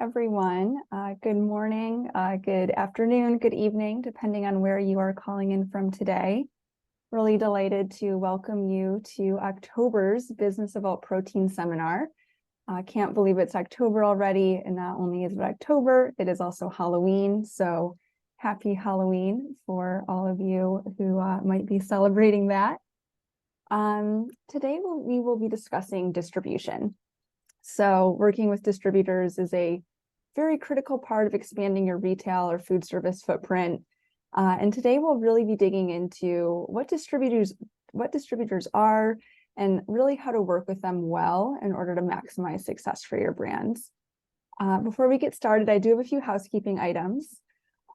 everyone. Good morning, good afternoon, good evening, depending on where you are calling in from today. Really delighted to welcome you to October's Business of Alt Protein seminar. Can't believe it's October already, and not only is it October, it is also Halloween. So happy Halloween for all of you who might be celebrating that. Today we will be discussing distribution. So working with distributors is a very critical part of expanding your retail or food service footprint. And today we'll really be digging into what distributors are and really how to work with them well in order to maximize success for your brands. Before we get started, I do have a few housekeeping items.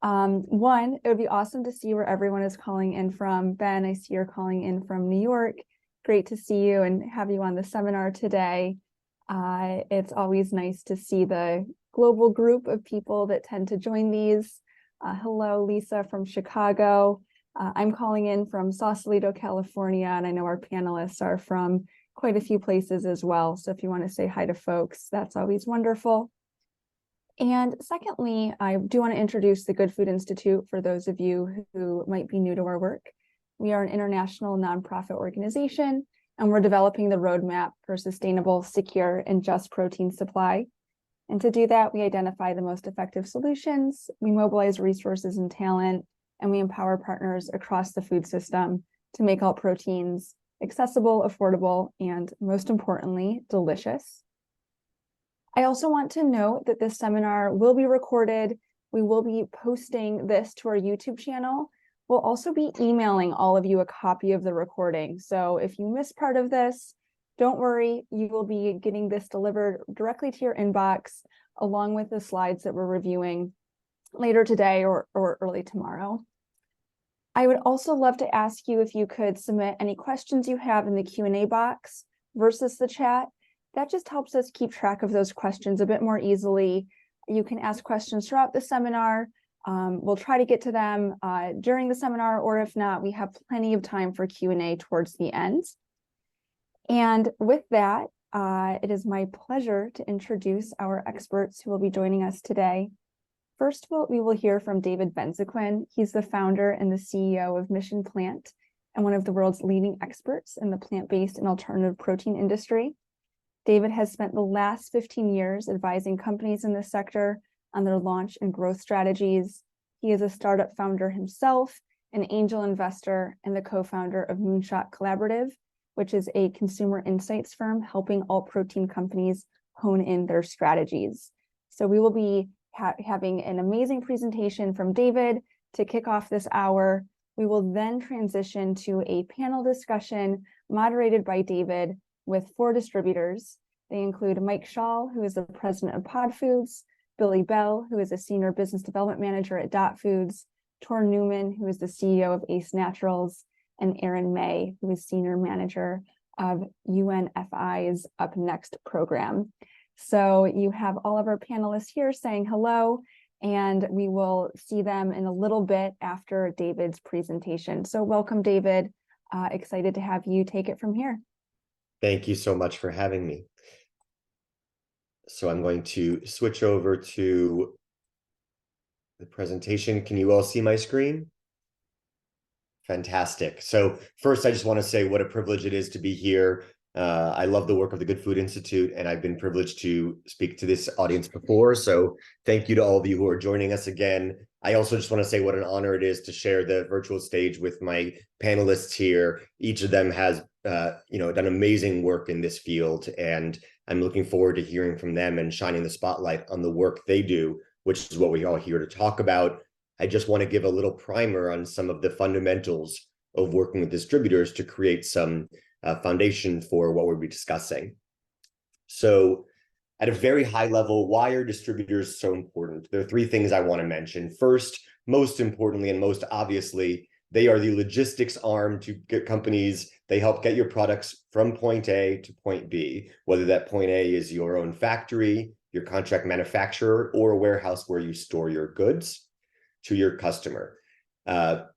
One, it would be awesome to see where everyone is calling in from. Ben, I see you're calling in from New York. Great to see you and have you on the seminar today. It's always nice to see the global group of people that tend to join these. Hello, Lisa from Chicago. I'm calling in from Sausalito, California, and I know our panelists are from quite a few places as well. So if you want to say hi to folks, that's always wonderful. And secondly, I do want to introduce the Good Food Institute for those of you who might be new to our work. We are an international nonprofit organization, and we're developing the roadmap for sustainable, secure, and just protein supply. And to do that, we identify the most effective solutions, we mobilize resources and talent, and we empower partners across the food system to make alt proteins accessible, affordable, and most importantly, delicious. I also want to note that this seminar will be recorded. We will be posting this to our YouTube channel. We'll also be emailing all of you a copy of the recording. So if you miss part of this, don't worry, you will be getting this delivered directly to your inbox, along with the slides that we're reviewing later today or early tomorrow. I would also love to ask you if you could submit any questions you have in the Q&A box versus the chat. That just helps us keep track of those questions a bit more easily. You can ask questions throughout the seminar. We'll try to get to them during the seminar, or if not, we have plenty of time for Q&A towards the end. And with that, it is my pleasure to introduce our experts who will be joining us today. First, we will hear from David Benziquin. He's the founder and the CEO of Mission Plant and one of the world's leading experts in the plant-based and alternative protein industry. David has spent the last 15 years advising companies in this sector on their launch and growth strategies. He is a startup founder himself, an angel investor, and the co-founder of Moonshot Collaborative, which is a consumer insights firm helping alt protein companies hone in their strategies. So we will be having an amazing presentation from David to kick off this hour. We will then transition to a panel discussion moderated by David with 4 distributors. They include Mike Schall, who is the president of Pod Foods, Billy Bell, who is a senior business development manager at Dot Foods, Tor Newman, who is the CEO of Ace Naturals, and Aaron May, who is senior manager of UNFI's Up Next program. So you have all of our panelists here saying hello, and we will see them in a little bit after David's presentation. So welcome, David. Excited to have you take it from here. Thank you so much for having me. So I'm going to switch over to the presentation. Can you all see my screen? Fantastic. So first, I just want to say what a privilege it is to be here. I love the work of the Good Food Institute, and I've been privileged to speak to this audience before. So thank you to all of you who are joining us again. I also just want to say what an honor it is to share the virtual stage with my panelists here. Each of them has done amazing work in this field, and I'm looking forward to hearing from them and shining the spotlight on the work they do, which is what we're all here to talk about. I just want to give a little primer on some of the fundamentals of working with distributors to create some foundation for what we'll be discussing. So at a very high level, why are distributors so important? There are 3 things I want to mention. First, most importantly and most obviously, they are the logistics arm to get companies. They help get your products from point A to point B, whether that point A is your own factory, your contract manufacturer, or a warehouse where you store your goods to your customer.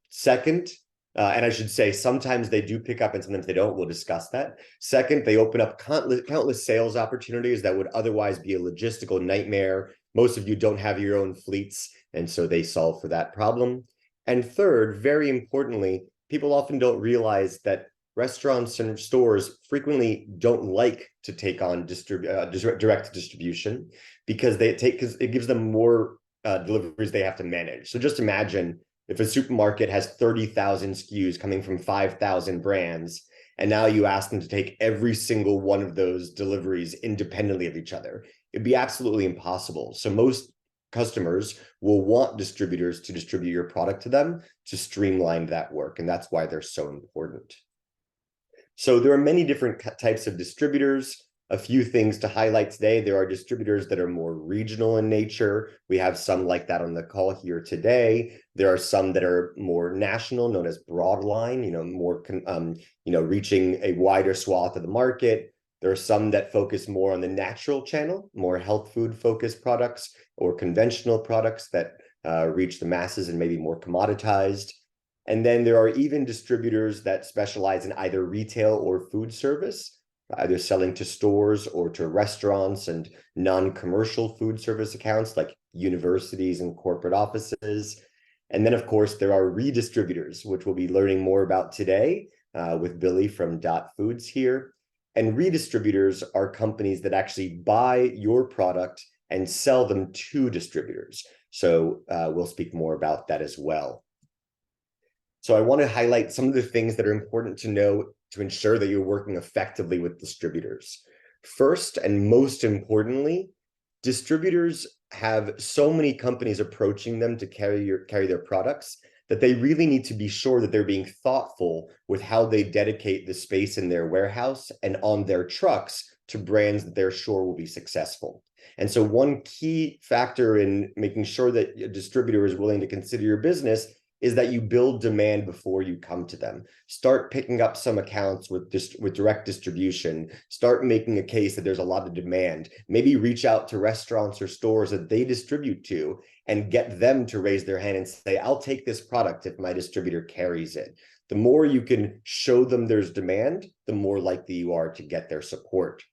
Second, and I should say sometimes they do pick up and sometimes they don't. We'll discuss that. Second, they open up countless sales opportunities that would otherwise be a logistical nightmare Most of you don't have your own fleets, and so they solve for that problem. And third, very importantly, people often don't realize that restaurants and stores frequently don't like to take on direct distribution because it gives them more deliveries they have to manage. So just imagine if a supermarket has 30,000 SKUs coming from 5,000 brands, and now you ask them to take every single one of those deliveries independently of each other. It'd be absolutely impossible. So most customers will want distributors to distribute your product to them to streamline that work, and that's why they're so important. So there are many different types of distributors. A few things to highlight today. There are distributors that are more regional in nature. We have some like that on the call here today. There are some that are more national, known as broadline, more reaching a wider swath of the market. There are some that focus more on the natural channel, more health food focused products or conventional products that reach the masses and maybe more commoditized. And then there are even distributors that specialize in either retail or food service, either selling to stores or to restaurants and non-commercial food service accounts like universities and corporate offices. And then, of course, there are redistributors, which we'll be learning more about today with Billy from Dot Foods here. And redistributors are companies that actually buy your product and sell them to distributors. So we'll speak more about that as well. So I want to highlight some of the things that are important to know to ensure that you're working effectively with distributors. First, and most importantly, distributors have so many companies approaching them to carry their products that they really need to be sure that they're being thoughtful with how they dedicate the space in their warehouse and on their trucks to brands that they're sure will be successful. And so one key factor in making sure that a distributor is willing to consider your business is that you build demand before you come to them. Start picking up some accounts with direct distribution. Start making a case that there's a lot of demand. Maybe reach out to restaurants or stores that they distribute to and get them to raise their hand and say, I'll take this product if my distributor carries it. The more you can show them there's demand, the more likely you are to get their support.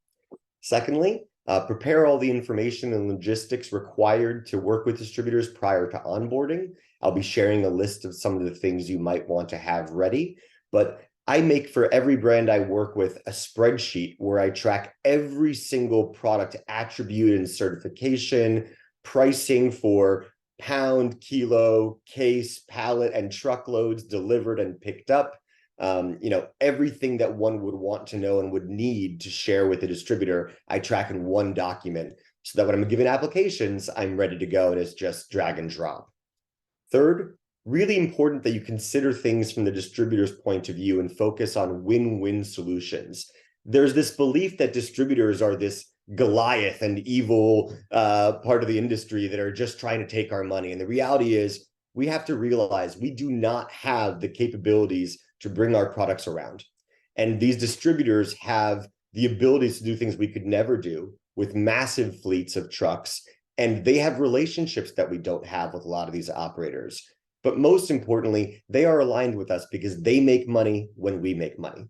Secondly, prepare all the information and logistics required to work with distributors prior to onboarding. I'll be sharing a list of some of the things you might want to have ready, but I make for every brand I work with a spreadsheet where I track every single product attribute and certification, pricing for pound, kilo, case, pallet, and truckloads delivered and picked up. Everything that one would want to know and would need to share with a distributor, I track in one document so that when I'm giving applications, I'm ready to go and it's just drag and drop. Third, really important that you consider things from the distributor's point of view and focus on win-win solutions. There's this belief that distributors are this Goliath and evil part of the industry that are just trying to take our money. And the reality is we have to realize we do not have the capabilities to bring our products around. And these distributors have the abilities to do things we could never do with massive fleets of trucks. And they have relationships that we don't have with a lot of these operators. But most importantly, they are aligned with us because they make money when we make money.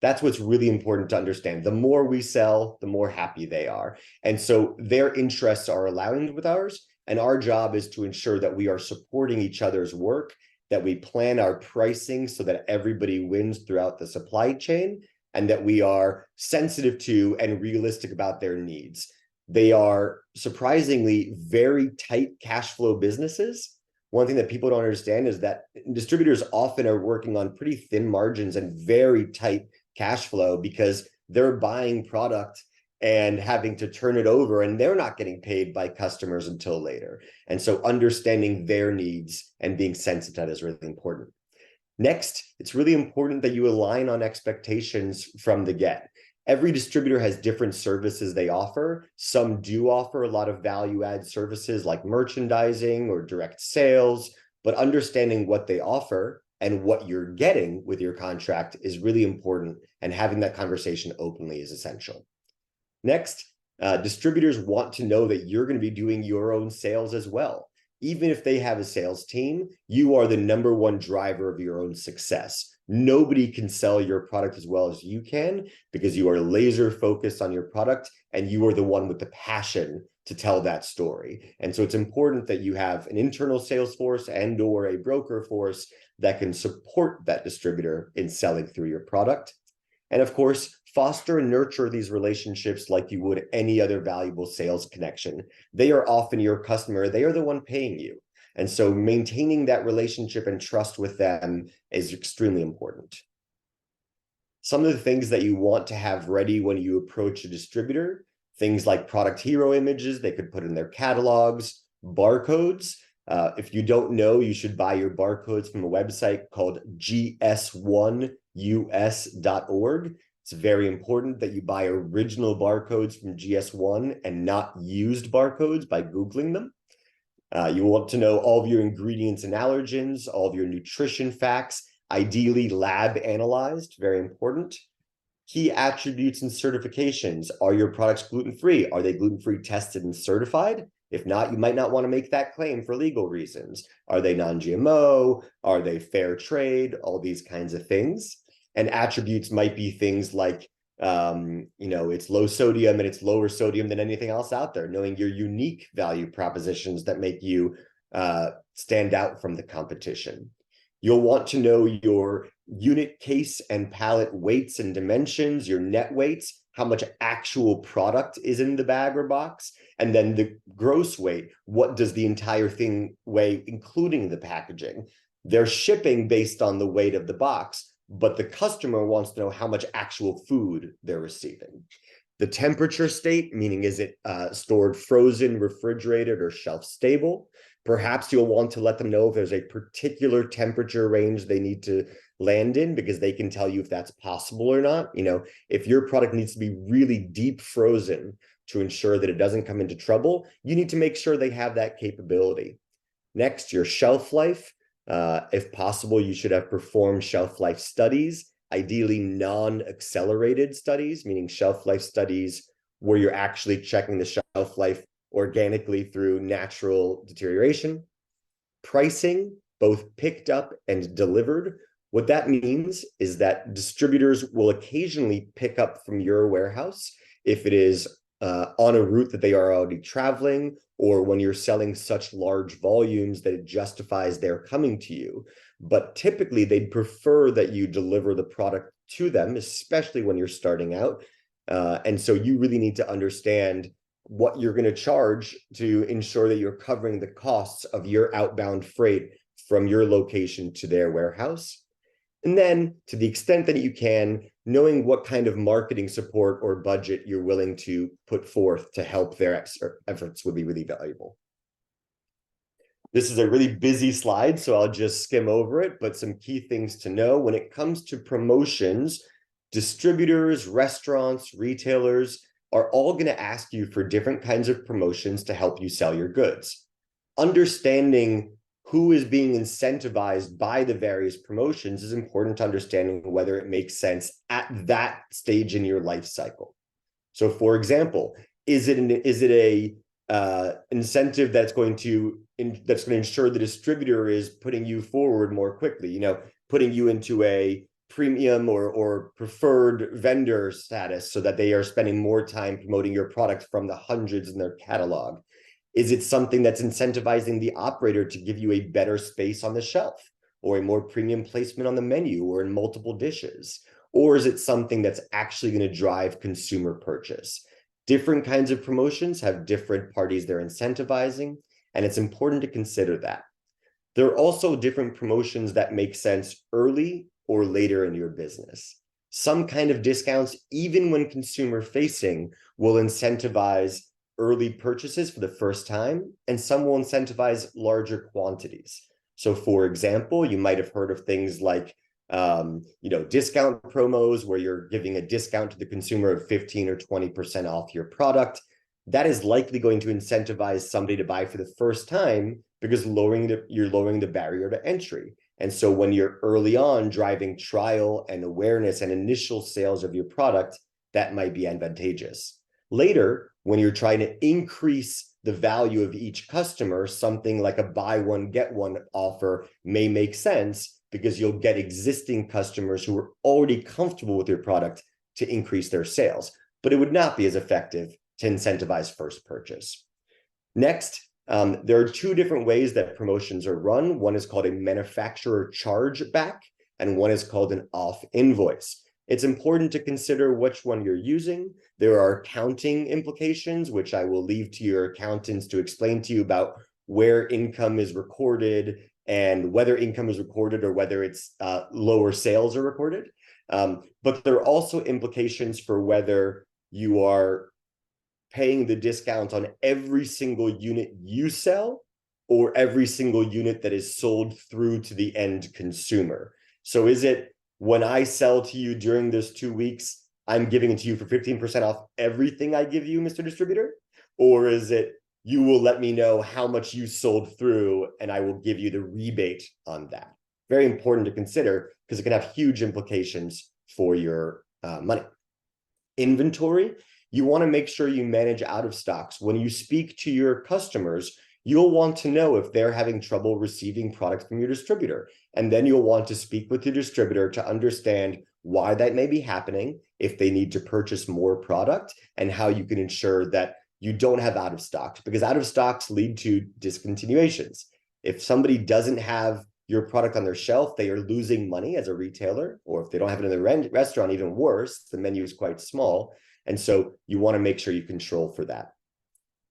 That's what's really important to understand. The more we sell, the more happy they are. And so their interests are aligned with ours. And our job is to ensure that we are supporting each other's work, that we plan our pricing so that everybody wins throughout the supply chain, and that we are sensitive to and realistic about their needs. They are surprisingly very tight cash flow businesses. One thing that people don't understand is that distributors often are working on pretty thin margins and very tight cash flow because they're buying product and having to turn it over, and they're not getting paid by customers until later. And so understanding their needs and being sensitive to that is really important. Next, it's really important that you align on expectations from the get. Every distributor has different services they offer. Some do offer a lot of value-add services like merchandising or direct sales, but understanding what they offer and what you're getting with your contract is really important, and having that conversation openly is essential. Next, distributors want to know that you're going to be doing your own sales as well. Even if they have a sales team, you are the number one driver of your own success. Nobody can sell your product as well as you can because you are laser focused on your product and you are the one with the passion to tell that story. And so it's important that you have an internal sales force and or a broker force that can support that distributor in selling through your product. And of course, foster and nurture these relationships like you would any other valuable sales connection. They are often your customer. They are the one paying you. And so maintaining that relationship and trust with them is extremely important. Some of the things that you want to have ready when you approach a distributor, things like product hero images they could put in their catalogs, barcodes. If you don't know, you should buy your barcodes from a website called gs1us.org. It's very important that you buy original barcodes from GS1 and not used barcodes by Googling them. You want to know all of your ingredients and allergens, all of your nutrition facts, ideally lab analyzed, very important. Key attributes and certifications. Are your products gluten-free? Are they gluten-free tested and certified? If not, you might not want to make that claim for legal reasons. Are they non-GMO? Are they fair trade? All these kinds of things. And attributes might be things like, it's low sodium and it's lower sodium than anything else out there, knowing your unique value propositions that make you stand out from the competition. You'll want to know your unit case and pallet weights and dimensions, your net weights, how much actual product is in the bag or box, and then the gross weight. What does the entire thing weigh, including the packaging? They're shipping based on the weight of the box, but the customer wants to know how much actual food they're receiving. The temperature state, meaning is it stored frozen, refrigerated, or shelf stable? Perhaps you'll want to let them know if there's a particular temperature range they need to land in, because they can tell you if that's possible or not. If your product needs to be really deep frozen to ensure that it doesn't come into trouble, you need to make sure they have that capability. Next, your shelf life. If possible, you should have performed shelf life studies, ideally non-accelerated studies, meaning shelf life studies where you're actually checking the shelf life organically through natural deterioration. Pricing, both picked up and delivered. What that means is that distributors will occasionally pick up from your warehouse if it is on a route that they are already traveling, or when you're selling such large volumes that it justifies their coming to you. But typically, they'd prefer that you deliver the product to them, especially when you're starting out. And so you really need to understand what you're going to charge to ensure that you're covering the costs of your outbound freight from your location to their warehouse. And then, to the extent that you can, knowing what kind of marketing support or budget you're willing to put forth to help their efforts would be really valuable. This is a really busy slide, so I'll just skim over it, but some key things to know. When it comes to promotions, distributors, restaurants, retailers are all going to ask you for different kinds of promotions to help you sell your goods. Understanding who is being incentivized by the various promotions is important to understanding whether it makes sense at that stage in your life cycle. So, for example, is it a incentive that's going to ensure the distributor is putting you forward more quickly? Putting you into a premium or preferred vendor status so that they are spending more time promoting your product from the hundreds in their catalog? Is it something that's incentivizing the operator to give you a better space on the shelf, or a more premium placement on the menu, or in multiple dishes? Or is it something that's actually going to drive consumer purchase? Different kinds of promotions have different parties they're incentivizing, and it's important to consider that. There are also different promotions that make sense early or later in your business. Some kind of discounts, even when consumer facing, will incentivize early purchases for the first time, and some will incentivize larger quantities. So, for example, you might have heard of things like discount promos where you're giving a discount to the consumer of 15 or 20% off your product. That is likely going to incentivize somebody to buy for the first time, because you're lowering the barrier to entry. And so when you're early on driving trial and awareness and initial sales of your product, that might be advantageous. Later, when you're trying to increase the value of each customer, something like a buy one, get one offer may make sense, because you'll get existing customers who are already comfortable with your product to increase their sales. But it would not be as effective to incentivize first purchase. Next, there are two different ways that promotions are run. One is called a manufacturer chargeback, and one is called an off invoice. It's important to consider which one you're using. There are accounting implications, which I will leave to your accountants to explain to you about where income is recorded and whether income is recorded or whether it's lower sales are recorded. But there are also implications for whether you are paying the discount on every single unit you sell or every single unit that is sold through to the end consumer. So is it when I sell to you during those 2 weeks, I'm giving it to you for 15% off everything I give you, Mr. Distributor? Or is it you will let me know how much you sold through and I will give you the rebate on that? Very important to consider because it can have huge implications for your money. Inventory, you want to make sure you manage out of stocks. When you speak to your customers, you'll want to know if they're having trouble receiving products from your distributor. And then you'll want to speak with your distributor to understand why that may be happening, if they need to purchase more product, and how you can ensure that you don't have out of stocks, because out of stocks lead to discontinuations. If somebody doesn't have your product on their shelf, they are losing money as a retailer, or if they don't have it in the restaurant, even worse, the menu is quite small. And so you want to make sure you control for that.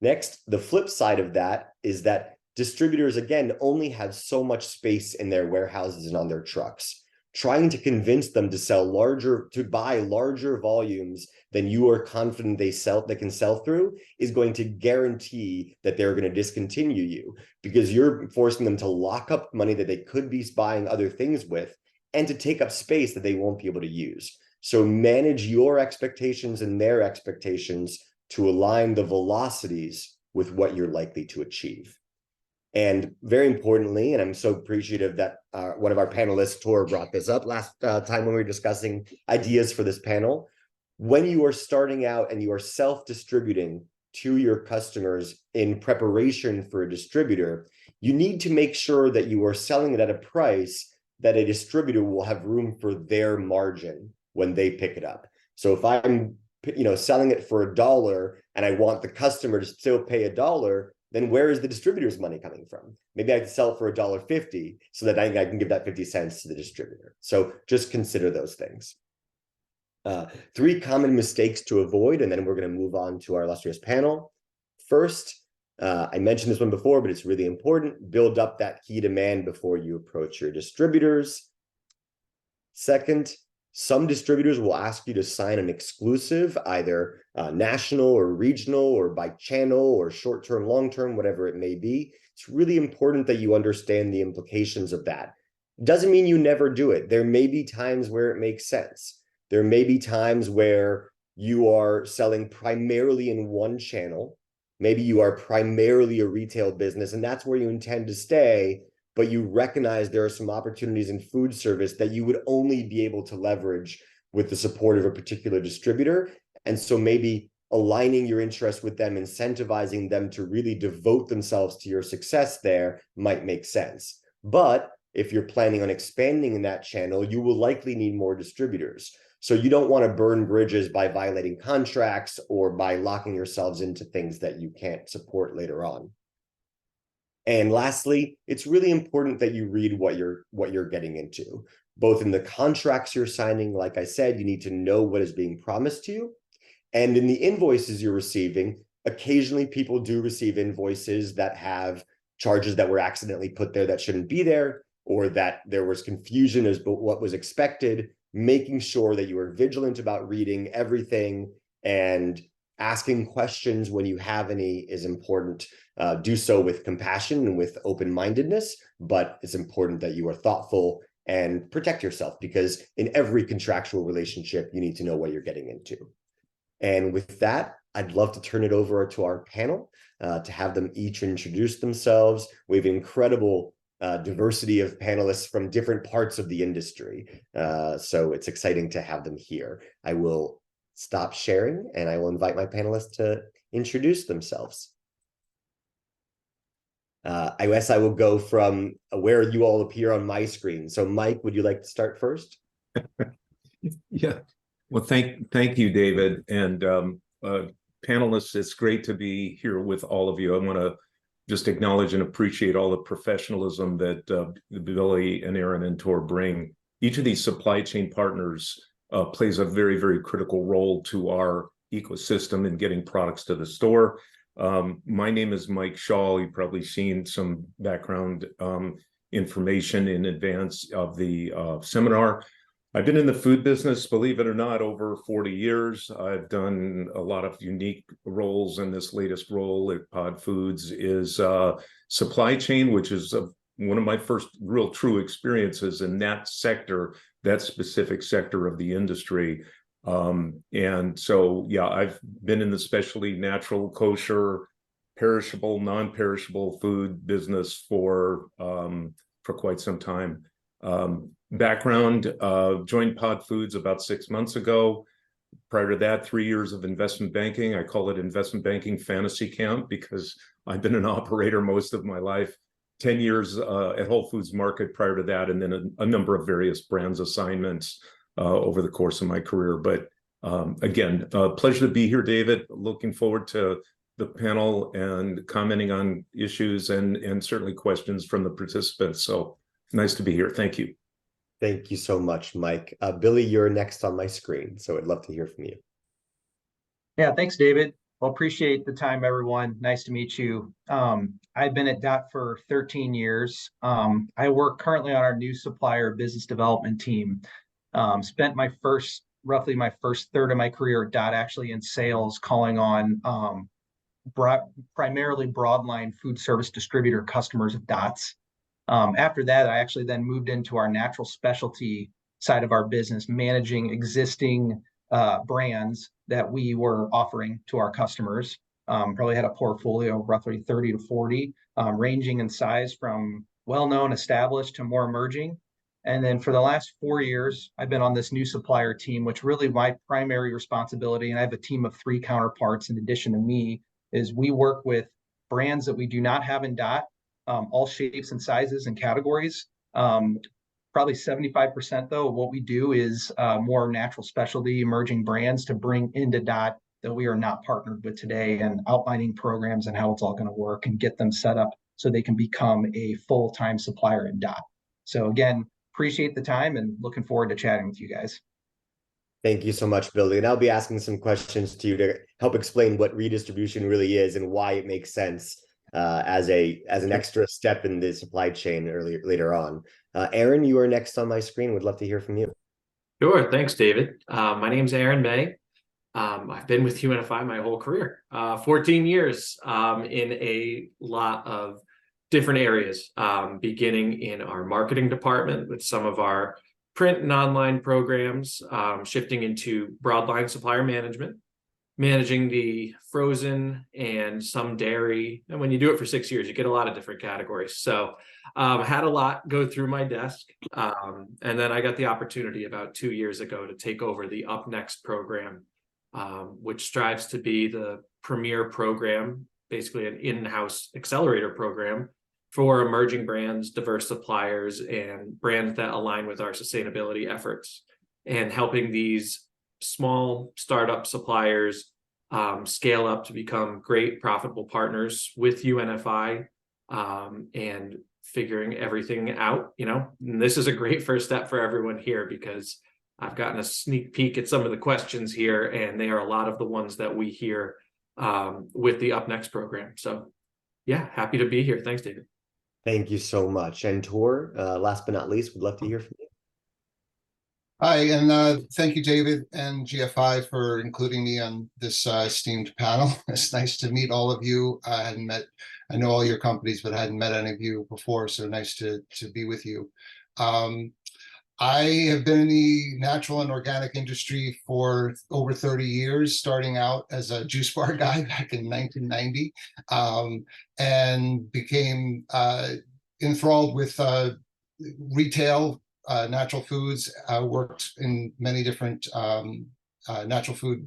Next, the flip side of that is that distributors, again, only have so much space in their warehouses and on their trucks. Trying to convince them to buy larger volumes than you are confident they can sell through is going to guarantee that they're going to discontinue you, because you're forcing them to lock up money that they could be buying other things with and to take up space that they won't be able to use. So manage your expectations and their expectations to align the velocities with what you're likely to achieve. And very importantly, and I'm so appreciative that one of our panelists, Tor, brought this up last time when we were discussing ideas for this panel. When you are starting out and you are self-distributing to your customers in preparation for a distributor, you need to make sure that you are selling it at a price that a distributor will have room for their margin when they pick it up. So if I'm selling it for $1 and I want the customer to still pay $1, then where is the distributor's money coming from? Maybe I can sell it for $1.50 so that I can give that 50 cents to the distributor. So just consider those things. 3 common mistakes to avoid, and then we're going to move on to our illustrious panel. First, I mentioned this one before, but it's really important. Build up that key demand before you approach your distributors. Second, some distributors will ask you to sign an exclusive, either national or regional or by channel or short-term, long-term, whatever it may be. It's really important that you understand the implications of that. Doesn't mean you never do it. There may be times where it makes sense. There may be times where you are selling primarily in one channel. Maybe you are primarily a retail business and that's where you intend to stay, but you recognize there are some opportunities in food service that you would only be able to leverage with the support of a particular distributor. And so maybe aligning your interest with them, incentivizing them to really devote themselves to your success there might make sense. But if you're planning on expanding in that channel, you will likely need more distributors. So you don't want to burn bridges by violating contracts or by locking yourselves into things that you can't support later on. And lastly, it's really important that you read what you're getting into, both in the contracts you're signing. Like I said, you need to know what is being promised to you. And in the invoices you're receiving, occasionally people do receive invoices that have charges that were accidentally put there that shouldn't be there, or that there was confusion as to what was expected. Making sure that you are vigilant about reading everything and asking questions when you have any is important. Do so with compassion and with open-mindedness, but it's important that you are thoughtful and protect yourself, because in every contractual relationship, you need to know what you're getting into. And with that, I'd love to turn it over to our panel to have them each introduce themselves. We have incredible diversity of panelists from different parts of the industry. So it's exciting to have them here. I will stop sharing and I will invite my panelists to introduce themselves. I guess I will go from where you all appear on my screen. So Mike, would you like to start first? Yeah. Well, thank you, David. And panelists, it's great to be here with all of you. I want to just acknowledge and appreciate all the professionalism that Billy and Aaron and Tor bring. Each of these supply chain partners plays a very, very critical role to our ecosystem in getting products to the store. My name is Mike Shaw. You've probably seen some background information in advance of the seminar. I've been in the food business, believe it or not, over 40 years. I've done a lot of unique roles, and this latest role at Pod Foods is supply chain, which is one of my first real true experiences in that sector, that specific sector of the industry. And so, yeah, I've been in the specialty natural, kosher, perishable, non-perishable food business for quite some time. Background, joined Pod Foods about 6 months ago. Prior to that, 3 years of investment banking. I call it investment banking fantasy camp because I've been an operator most of my life. 10 years at Whole Foods Market prior to that, and then a number of various brands assignments over the course of my career. But again, pleasure to be here, David. Looking forward to the panel and commenting on issues and certainly questions from the participants. So nice to be here. Thank you. Thank you so much, Mike. Billy, you're next on my screen, so I'd love to hear from you. Yeah, thanks, David. Well, appreciate the time, everyone. Nice to meet you. I've been at DOT for 13 years. I work currently on our new supplier business development team. Spent roughly my first third of my career at DOT actually in sales, calling on primarily broadline food service distributor customers of DOT's. After that, I actually then moved into our natural specialty side of our business, managing existing brands that we were offering to our customers. Probably had a portfolio of roughly 30 to 40, ranging in size from well-known, established to more emerging. And then for the last 4 years, I've been on this new supplier team, which really my primary responsibility, and I have a team of 3 counterparts in addition to me, is we work with brands that we do not have in DOT, all shapes and sizes and categories. Probably 75% though of what we do is more natural specialty emerging brands to bring into DOT that we are not partnered with today, and outlining programs and how it's all going to work and get them set up so they can become a full-time supplier in DOT. So again, appreciate the time and looking forward to chatting with you guys. Thank you so much, Billy. And I'll be asking some questions to you to help explain what redistribution really is and why it makes sense as an extra step in the supply chain later on. Aaron, you are next on my screen. Would love to hear from you. Sure. Thanks, David. My name's Aaron May. I've been with UNFI my whole career, 14 years in a lot of different areas, beginning in our marketing department with some of our print and online programs, shifting into broadline supplier management, managing the frozen and some dairy. And when you do it for 6 years, you get a lot of different categories. So had a lot go through my desk. And then I got the opportunity about 2 years ago to take over the Up Next program, which strives to be the premier program, basically an in-house accelerator program for emerging brands, diverse suppliers, and brands that align with our sustainability efforts, and helping these small startup suppliers scale up to become great profitable partners with UNFI, and figuring everything out. And this is a great first step for everyone here because I've gotten a sneak peek at some of the questions here, and they are a lot of the ones that we hear with the Up Next program. So yeah, happy to be here. Thanks, David. Thank you so much. And Tor, last but not least, would love to hear from you. Hi, and thank you, David and GFI, for including me on this esteemed panel. It's nice to meet all of you. I know all your companies, but I hadn't met any of you before, so nice to be with you. I have been in the natural and organic industry for over 30 years, starting out as a juice bar guy back in 1990, and became enthralled with retail, natural foods. Worked in many different natural food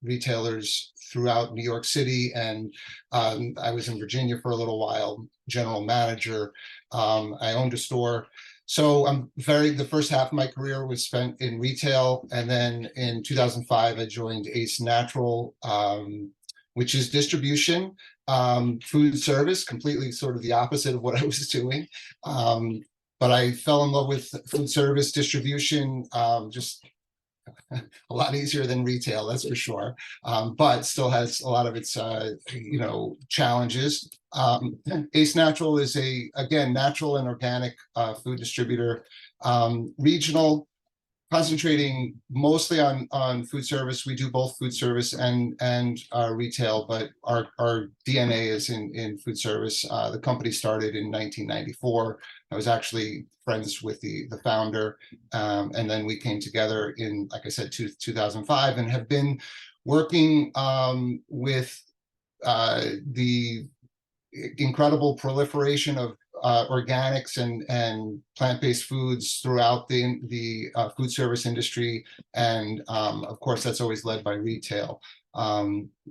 retailers throughout New York City, and I was in Virginia for a little while, general manager. I owned a store. So the first half of my career was spent in retail, and then in 2005 I joined Ace Natural, which is distribution, food service, completely sort of the opposite of what I was doing. But I fell in love with food service distribution, just a lot easier than retail, that's for sure. But still has a lot of its, challenges. Ace Natural is again, natural and organic food distributor, regional, concentrating mostly on food service. We do both food service and retail, but our DNA is in food service. The company started in 1994. I was actually friends with the founder, and then we came together in, like I said, 2005, and have been working with the incredible proliferation of organics and plant-based foods throughout the food service industry, and of course that's always led by retail.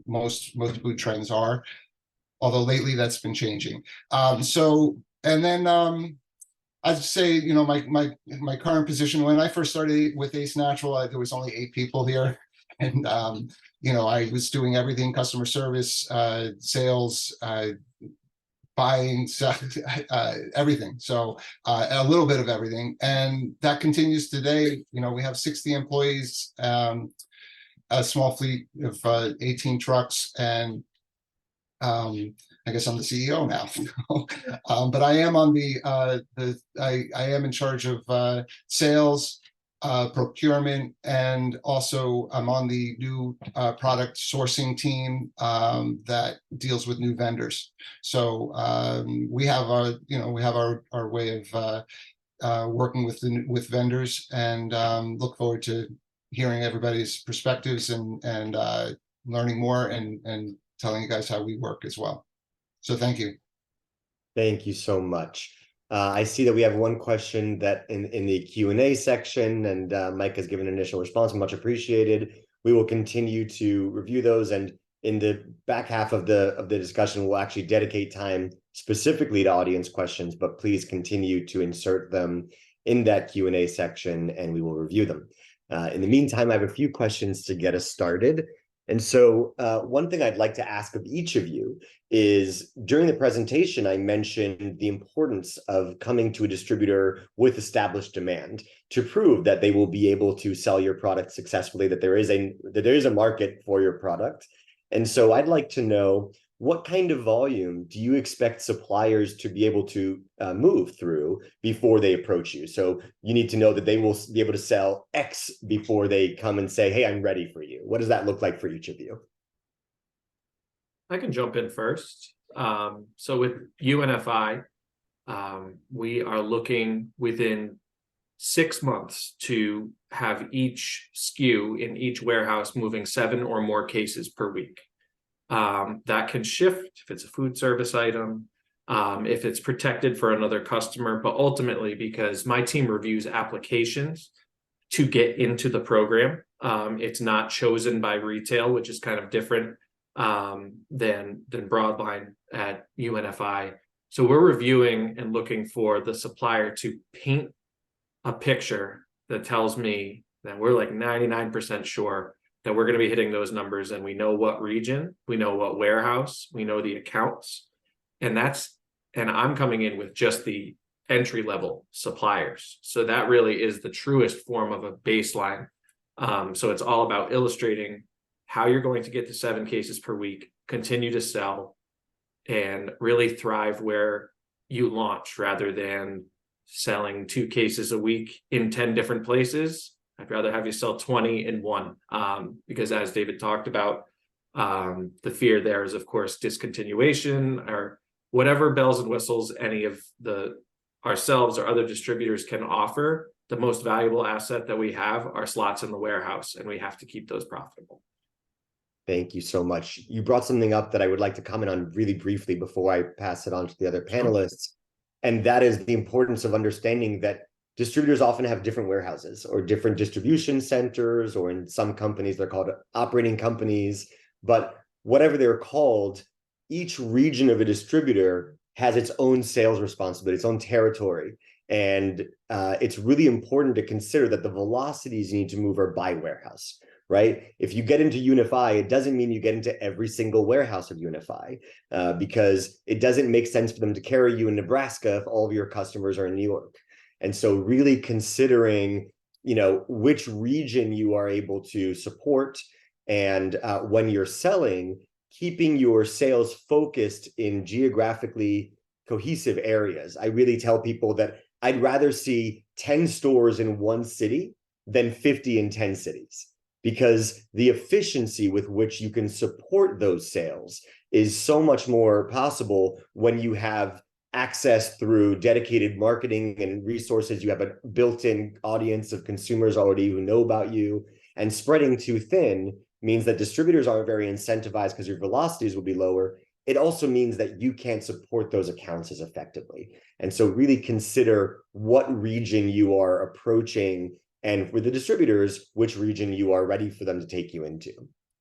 Most food trends are, although lately that's been changing. And then I'd say, my current position, when I first started with Ace Natural, there was only 8 people here, and I was doing everything: customer service, sales, buying, everything. So a little bit of everything. And that continues today. We have 60 employees, a small fleet of 18 trucks, and I guess I'm the CEO now. But I am on I am in charge of sales, procurement, and also I'm on the new product sourcing team that deals with new vendors. So we have our way of working with vendors, and look forward to hearing everybody's perspectives and learning more and telling you guys how we work as well. So thank you. Thank you so much. I see that we have one question that in the Q&A section, and Mike has given an initial response, much appreciated. We will continue to review those, and in the back half of the discussion, we'll actually dedicate time specifically to audience questions, but please continue to insert them in that Q&A section and we will review them. In the meantime, I have a few questions to get us started. And so one thing I'd like to ask of each of you is, during the presentation, I mentioned the importance of coming to a distributor with established demand to prove that they will be able to sell your product successfully, that there is a market for your product. And so I'd like to know, what kind of volume do you expect suppliers to be able to move through before they approach you? So you need to know that they will be able to sell X before they come and say, hey, I'm ready for you. What does that look like for each of you? I can jump in first. So with UNFI, we are looking within 6 months to have each SKU in each warehouse moving 7 or more cases per week. That can shift if it's a food service item, if it's protected for another customer, but ultimately, because my team reviews applications to get into the program, it's not chosen by retail, which is kind of different than broadline at UNFI. So we're reviewing and looking for the supplier to paint a picture that tells me that we're like 99% sure that we're going to be hitting those numbers, and we know what region, we know what warehouse, we know the accounts, and I'm coming in with just the entry level suppliers. So that really is the truest form of a baseline. So it's all about illustrating how you're going to get to 7 cases per week, continue to sell, and really thrive where you launch, rather than selling 2 cases a week in 10 different places. I'd rather have you sell 20 in one, because as David talked about, the fear there is, of course, discontinuation or whatever bells and whistles any of ourselves or other distributors can offer. The most valuable asset that we have are slots in the warehouse, and we have to keep those profitable. Thank you so much. You brought something up that I would like to comment on really briefly before I pass it on to the other panelists, and that is the importance of understanding that distributors often have different warehouses or different distribution centers, or in some companies, they're called operating companies. But whatever they're called, each region of a distributor has its own sales responsibility, its own territory. And it's really important to consider that the velocities you need to move are by warehouse. right? If you get into UNFI, it doesn't mean you get into every single warehouse of UNFI, because it doesn't make sense for them to carry you in Nebraska if all of your customers are in New York. And so really considering, which region you are able to support, and when you're selling, keeping your sales focused in geographically cohesive areas. I really tell people that I'd rather see 10 stores in one city than 50 in 10 cities, because the efficiency with which you can support those sales is so much more possible when you have access through dedicated marketing and resources. You have a built-in audience of consumers already who know about you, and spreading too thin means that distributors aren't very incentivized because your velocities will be lower. It also means that you can't support those accounts as effectively. And so really consider what region you are approaching, and with the distributors, which region you are ready for them to take you into.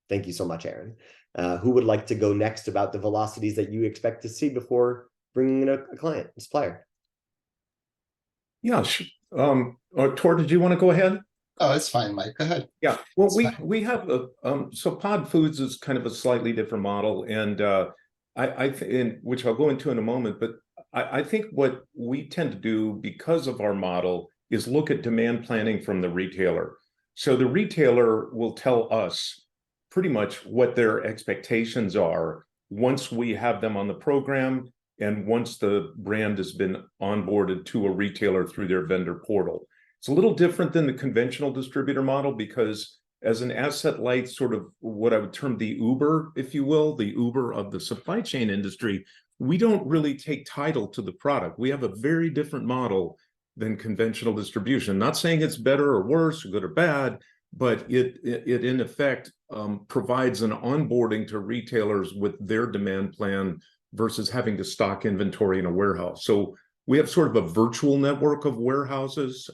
Thank you so much, Aaron. Who would like to go next about the velocities that you expect to see before bringing in a client, a supplier? Yeah, Tor, did you want to go ahead? Oh, it's fine, Mike. Go ahead. Yeah, well, we have so Pod Foods is kind of a slightly different model, and I think, which I'll go into in a moment, but I think what we tend to do because of our model is look at demand planning from the retailer. So the retailer will tell us pretty much what their expectations are once we have them on the program, and once the brand has been onboarded to a retailer through their vendor portal. It's a little different than the conventional distributor model, because as an asset light, sort of what I would term the Uber, if you will, the Uber of the supply chain industry, we don't really take title to the product. We have a very different model than conventional distribution. Not saying it's better or worse or good or bad, but it in effect provides an onboarding to retailers with their demand plan versus having to stock inventory in a warehouse. So we have sort of a virtual network of warehouses.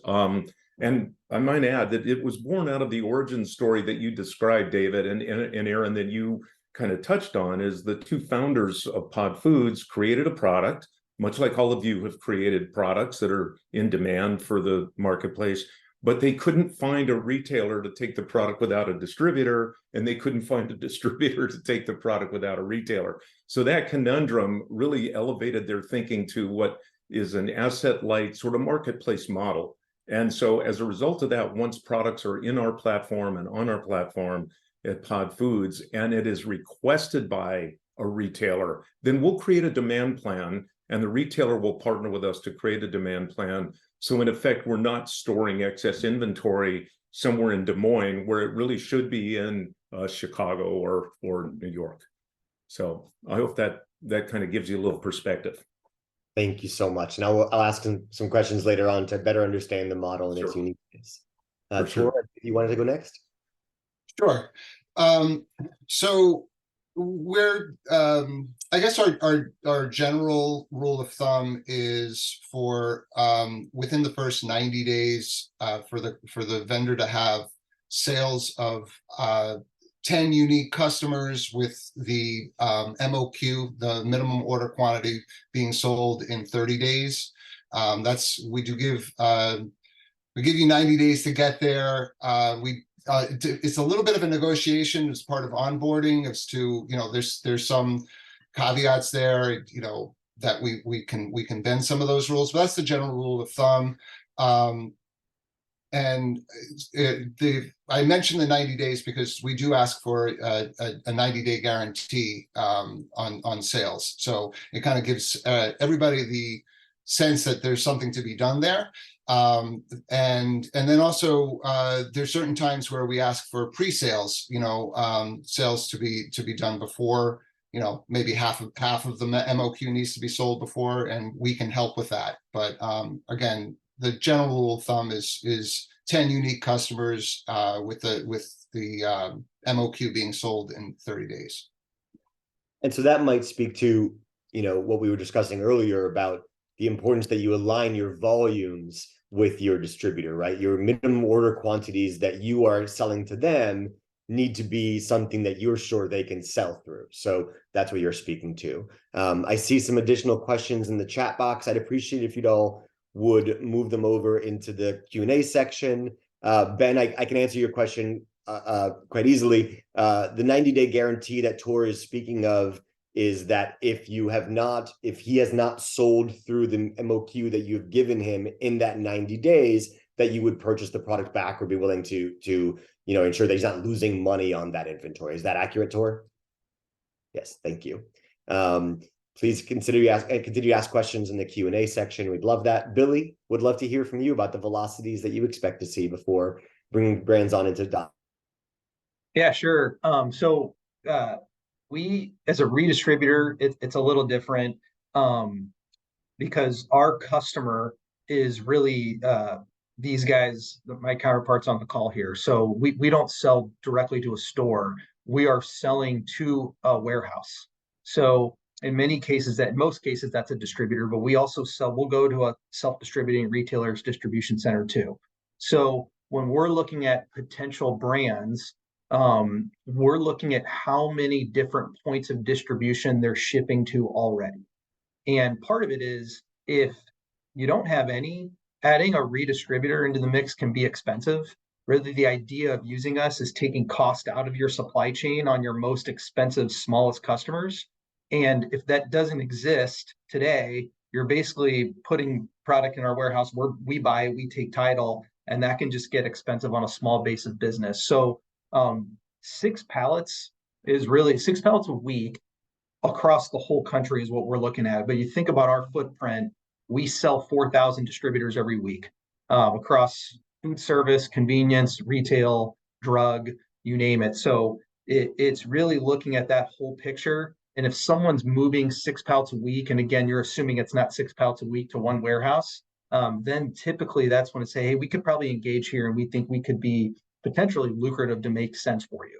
And I might add that it was born out of the origin story that you described, David, and Aaron, that you kind of touched on, is the two founders of Pod Foods created a product, much like all of you have created products that are in demand for the marketplace, but they couldn't find a retailer to take the product without a distributor, and they couldn't find a distributor to take the product without a retailer. So that conundrum really elevated their thinking to what is an asset-light sort of marketplace model. And so as a result of that, once products are in our platform and on our platform at Pod Foods, and it is requested by a retailer, then we'll create a demand plan, and the retailer will partner with us to create a demand plan. So in effect, we're not storing excess inventory somewhere in Des Moines where it really should be in Chicago or New York. So I hope that kind of gives you a little perspective. Thank you so much. And I'll ask some questions later on to better understand the model and its uniqueness. Tor, if you wanted to go next? Sure. So we're I guess our general rule of thumb is for within the first 90 days for the vendor to have sales of 10 unique customers with the MOQ, the minimum order quantity, being sold in 30 days. We give you 90 days to get there. It's a little bit of a negotiation as part of onboarding as to, there's some caveats there, that we can bend some of those rules, but that's the general rule of thumb. I mentioned the 90 days because we do ask for a 90-day guarantee on sales. So it kind of gives everybody the sense that there's something to be done there. And then also there's certain times where we ask for pre-sales, sales to be done before, maybe half of the MOQ needs to be sold before, and we can help with that. But again, the general rule of thumb is 10 unique customers with the MOQ being sold in 30 days. And so that might speak to, what we were discussing earlier about the importance that you align your volumes with your distributor, right? Your minimum order quantities that you are selling to them need to be something that you're sure they can sell through. So that's what you're speaking to. I see some additional questions in the chat box. I'd appreciate if you'd all would move them over into the Q&A section. Ben, I can answer your question quite easily. The 90-day guarantee that Tor is speaking of is that if he has not sold through the MOQ that you've given him in that 90 days, that you would purchase the product back or be willing to ensure that he's not losing money on that inventory. Is that accurate, Tor? Yes, thank you. Please continue to ask questions in the Q&A section. We'd love that. Billy, would love to hear from you about the velocities that you expect to see before bringing brands on into Dot. Yeah, sure. We, as a redistributor, it's a little different because our customer is really these guys, my counterparts on the call here. So we don't sell directly to a store. We are selling to a warehouse. So in most cases, that's a distributor, but we also we'll go to a self-distributing retailer's distribution center too. So when we're looking at potential brands, we're looking at how many different points of distribution they're shipping to already. And part of it is, if you don't have any, adding a redistributor into the mix can be expensive. Really, the idea of using us is taking cost out of your supply chain on your most expensive, smallest customers. And if that doesn't exist today, you're basically putting product in our warehouse where we buy, we take title, and that can just get expensive on a small base of business. So 6 pallets a week across the whole country is what we're looking at. But you think about our footprint, we sell 4,000 distributors every week across food service, convenience, retail, drug, you name it. So it's really looking at that whole picture. And if someone's moving 6 pallets a week, and again, you're assuming it's not 6 pallets a week to one warehouse, then typically that's when it's say, hey, we could probably engage here, and we think we could be potentially lucrative to make sense for you.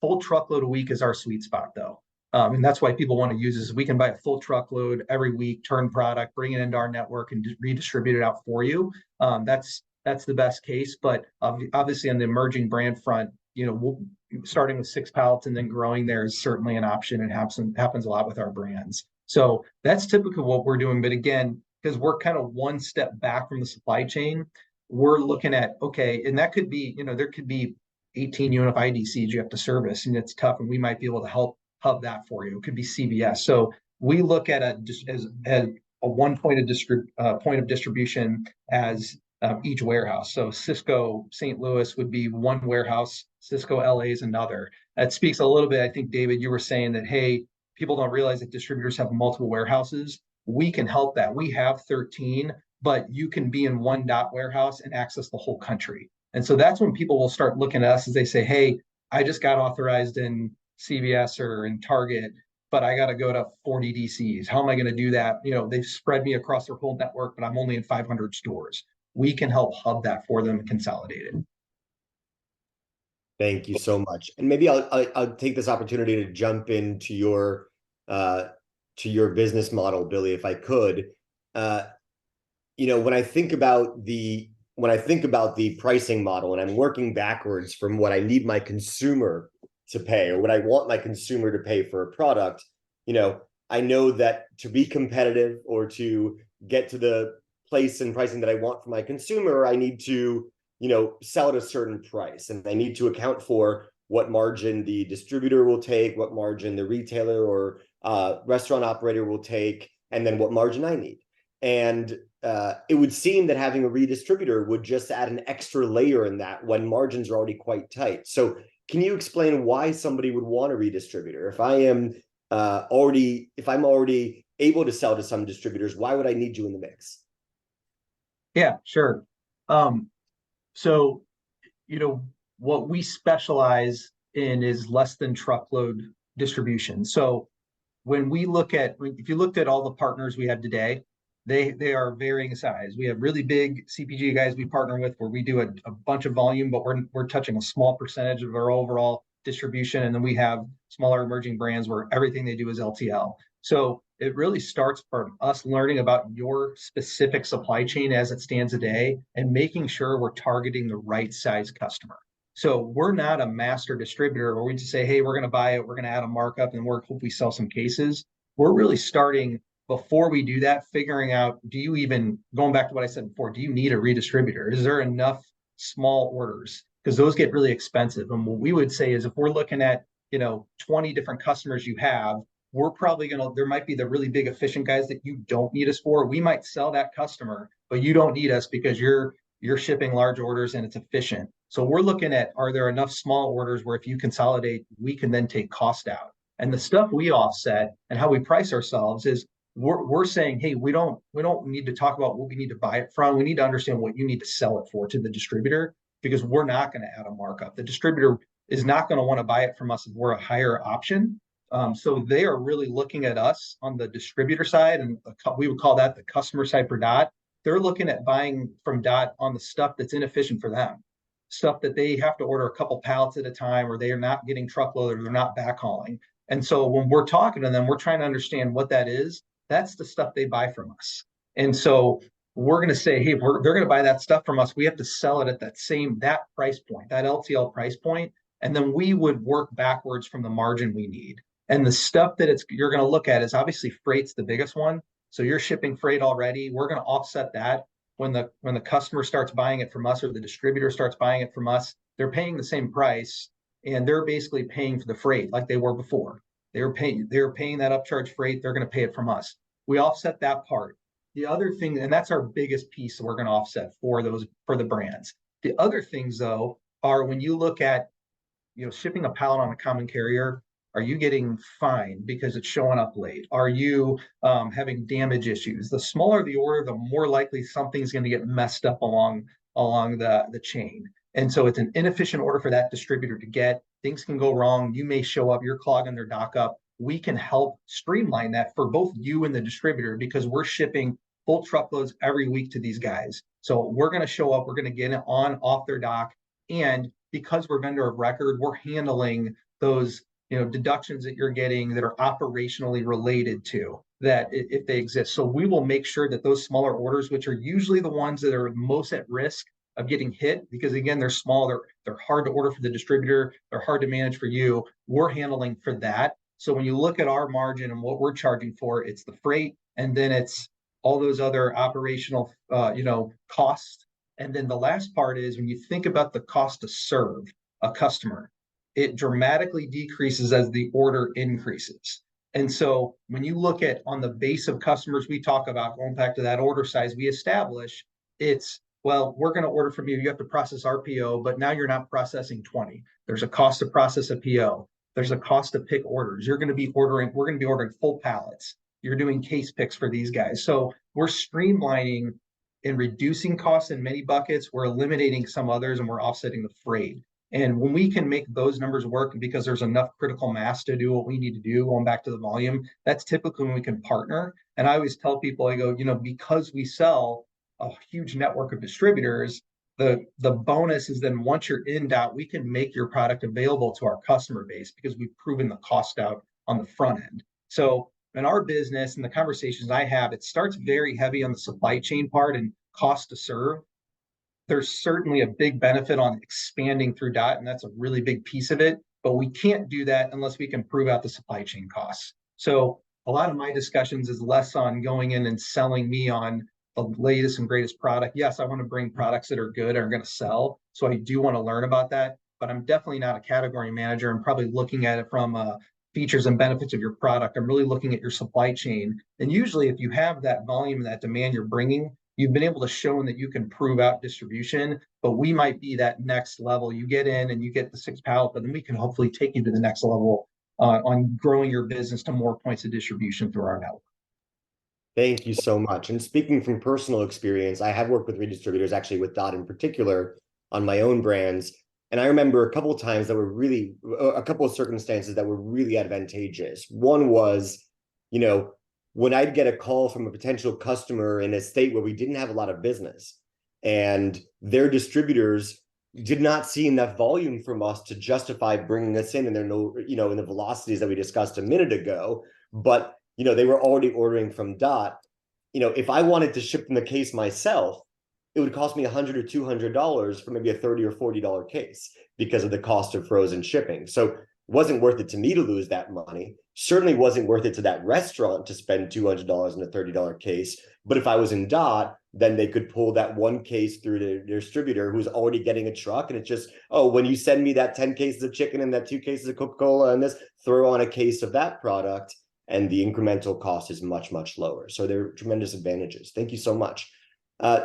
Full truckload a week is our sweet spot, though. And that's why people want to use this. We can buy a full truckload every week, turn product, bring it into our network, and redistribute it out for you. That's the best case. But obviously, on the emerging brand front, starting with 6 pallets and then growing there is certainly an option. It happens a lot with our brands. So that's typically what we're doing. But again, because we're kind of one step back from the supply chain, we're looking at, okay, and that could be, there could be 18 UNFI DCs you have to service, and it's tough, and we might be able to help hub that for you. It could be CVS. So we look at it as a one point of distribution as each warehouse. So Cisco St. Louis would be one warehouse, Cisco LA is another. That speaks a little bit, I think, David, you were saying that, hey, people don't realize that distributors have multiple warehouses. We can help that. We have 13, but you can be in one dot warehouse and access the whole country. And so that's when people will start looking at us as they say, hey, I just got authorized in CVS or in Target, but I got to go to 40 DCs. How am I going to do that? They've spread me across their whole network, but I'm only in 500 stores. We can help hub that for them and consolidate it. Thank you so much. And maybe I'll take this opportunity to jump into your business model, Billy, if I could. When I think about the pricing model, and I'm working backwards from what I need my consumer to pay, or what I want my consumer to pay for a product, I know that to be competitive or to get to the place and pricing that I want for my consumer, I need to, sell at a certain price, and I need to account for what margin the distributor will take, what margin the retailer or restaurant operator will take, and then what margin I need. And it would seem that having a redistributor would just add an extra layer in that when margins are already quite tight. So can you explain why somebody would want a redistributor? If I'm already able to sell to some distributors, why would I need you in the mix? Yeah, sure. So, what we specialize in is less than truckload distribution. So if you looked at all the partners we have today, they are varying size. We have really big CPG guys we partner with where we do a bunch of volume, but we're touching a small percentage of our overall distribution. And then we have smaller emerging brands where everything they do is LTL. So it really starts from us learning about your specific supply chain as it stands today and making sure we're targeting the right size customer. So we're not a master distributor where we just say, hey, we're going to buy it, we're going to add a markup, and hope we sell some cases. We're really starting before we do that, figuring out, going back to what I said before, do you need a redistributor? Is there enough small orders? because those get really expensive. And what we would say is if we're looking at, 20 different customers you have, we're probably there might be the really big efficient guys that you don't need us for. We might sell that customer, but you don't need us because you're shipping large orders and it's efficient. So we're looking at, are there enough small orders where if you consolidate, we can then take cost out? And the stuff we offset and how we price ourselves is we're saying, hey, we don't need to talk about what we need to buy it from. We need to understand what you need to sell it for to the distributor, because we're not going to add a markup. The distributor is not going to want to buy it from us if we're a higher option. So they are really looking at us on the distributor side, and we would call that the customer side for Dot. They're looking at buying from Dot on the stuff that's inefficient for them, stuff that they have to order a couple pallets at a time, or they are not getting truckload, or they're not backhauling. And so when we're talking to them, we're trying to understand what that is. That's the stuff they buy from us. And so we're going to say, hey, they're going to buy that stuff from us. We have to sell it at that price point, that LTL price point. And then we would work backwards from the margin we need. And the stuff that you're going to look at is obviously freight's the biggest one. So you're shipping freight already. We're going to offset that when the customer starts buying it from us, or the distributor starts buying it from us. They're paying the same price, and they're basically paying for the freight like they were before. They were paying that upcharge freight. They're going to pay it from us. We offset that part. The other thing, and that's our biggest piece that we're going to offset for the brands. The other things though are when you look at shipping a pallet on a common carrier, are you getting fined because it's showing up late? Are you having damage issues? The smaller the order, the more likely something's going to get messed up along the chain. And so it's an inefficient order for that distributor to get. Things can go wrong. You may show up, you're clogging their dock up. We can help streamline that for both you and the distributor, because we're shipping full truckloads every week to these guys. So we're going to show up, we're going to get it off their dock. And because we're vendor of record, we're handling those deductions that you're getting that are operationally related to that if they exist. So we will make sure that those smaller orders, which are usually the ones that are most at risk of getting hit, because again, they're small, they're hard to order for the distributor, they're hard to manage for you, we're handling for that. So when you look at our margin and what we're charging for, it's the freight, and then it's all those other operational costs. And then the last part is when you think about the cost to serve a customer, it dramatically decreases as the order increases. And so when you look at on the base of customers we talk about, going back to that order size we establish, it's, well, we're going to order from you. You have to process our PO, but now you're not processing 20. There's a cost to process a PO. There's a cost to pick orders. We're going to be ordering full pallets. You're doing case picks for these guys. So we're streamlining and reducing costs in many buckets. We're eliminating some others, and we're offsetting the freight. And when we can make those numbers work, because there's enough critical mass to do what we need to do, going back to the volume, that's typically when we can partner. And I always tell people, I go, because we sell a huge network of distributors, the bonus is then once you're in Dot, we can make your product available to our customer base because we've proven the cost out on the front end. So in our business and the conversations I have, it starts very heavy on the supply chain part and cost to serve. There's certainly a big benefit on expanding through Dot, and that's a really big piece of it, but we can't do that unless we can prove out the supply chain costs. So a lot of my discussions is less on going in and selling me on the latest and greatest product. Yes, I want to bring products that are good, are going to sell. So I do want to learn about that, but I'm definitely not a category manager. I'm probably looking at it from features and benefits of your product. I'm really looking at your supply chain. And usually if you have that volume and that demand you're bringing, you've been able to show that you can prove out distribution, but we might be that next level. You get in and you get the 6 pallet, but then we can hopefully take you to the next level on growing your business to more points of distribution through our network. Thank you so much. And speaking from personal experience, I have worked with redistributors, actually with Dot in particular, on my own brands. And I remember a couple of times that were really, a couple of circumstances that were really advantageous. One was, when I'd get a call from a potential customer in a state where we didn't have a lot of business, and their distributors did not see enough volume from us to justify bringing us in, and they're in the velocities that we discussed a minute ago, but they were already ordering from Dot. If I wanted to ship them the case myself, it would cost me $100 or $200 for maybe a $30 or $40 case because of the cost of frozen shipping. So it wasn't worth it to me to lose that money. certainly wasn't worth it to that restaurant to spend $200 in a $30 case. But if I was in DOT, then they could pull that one case through the distributor who's already getting a truck. And it's just, oh, when you send me that 10 cases of chicken and that 2 cases of Coca-Cola and this, throw on a case of that product, and the incremental cost is much, much lower. So there are tremendous advantages. Thank you so much.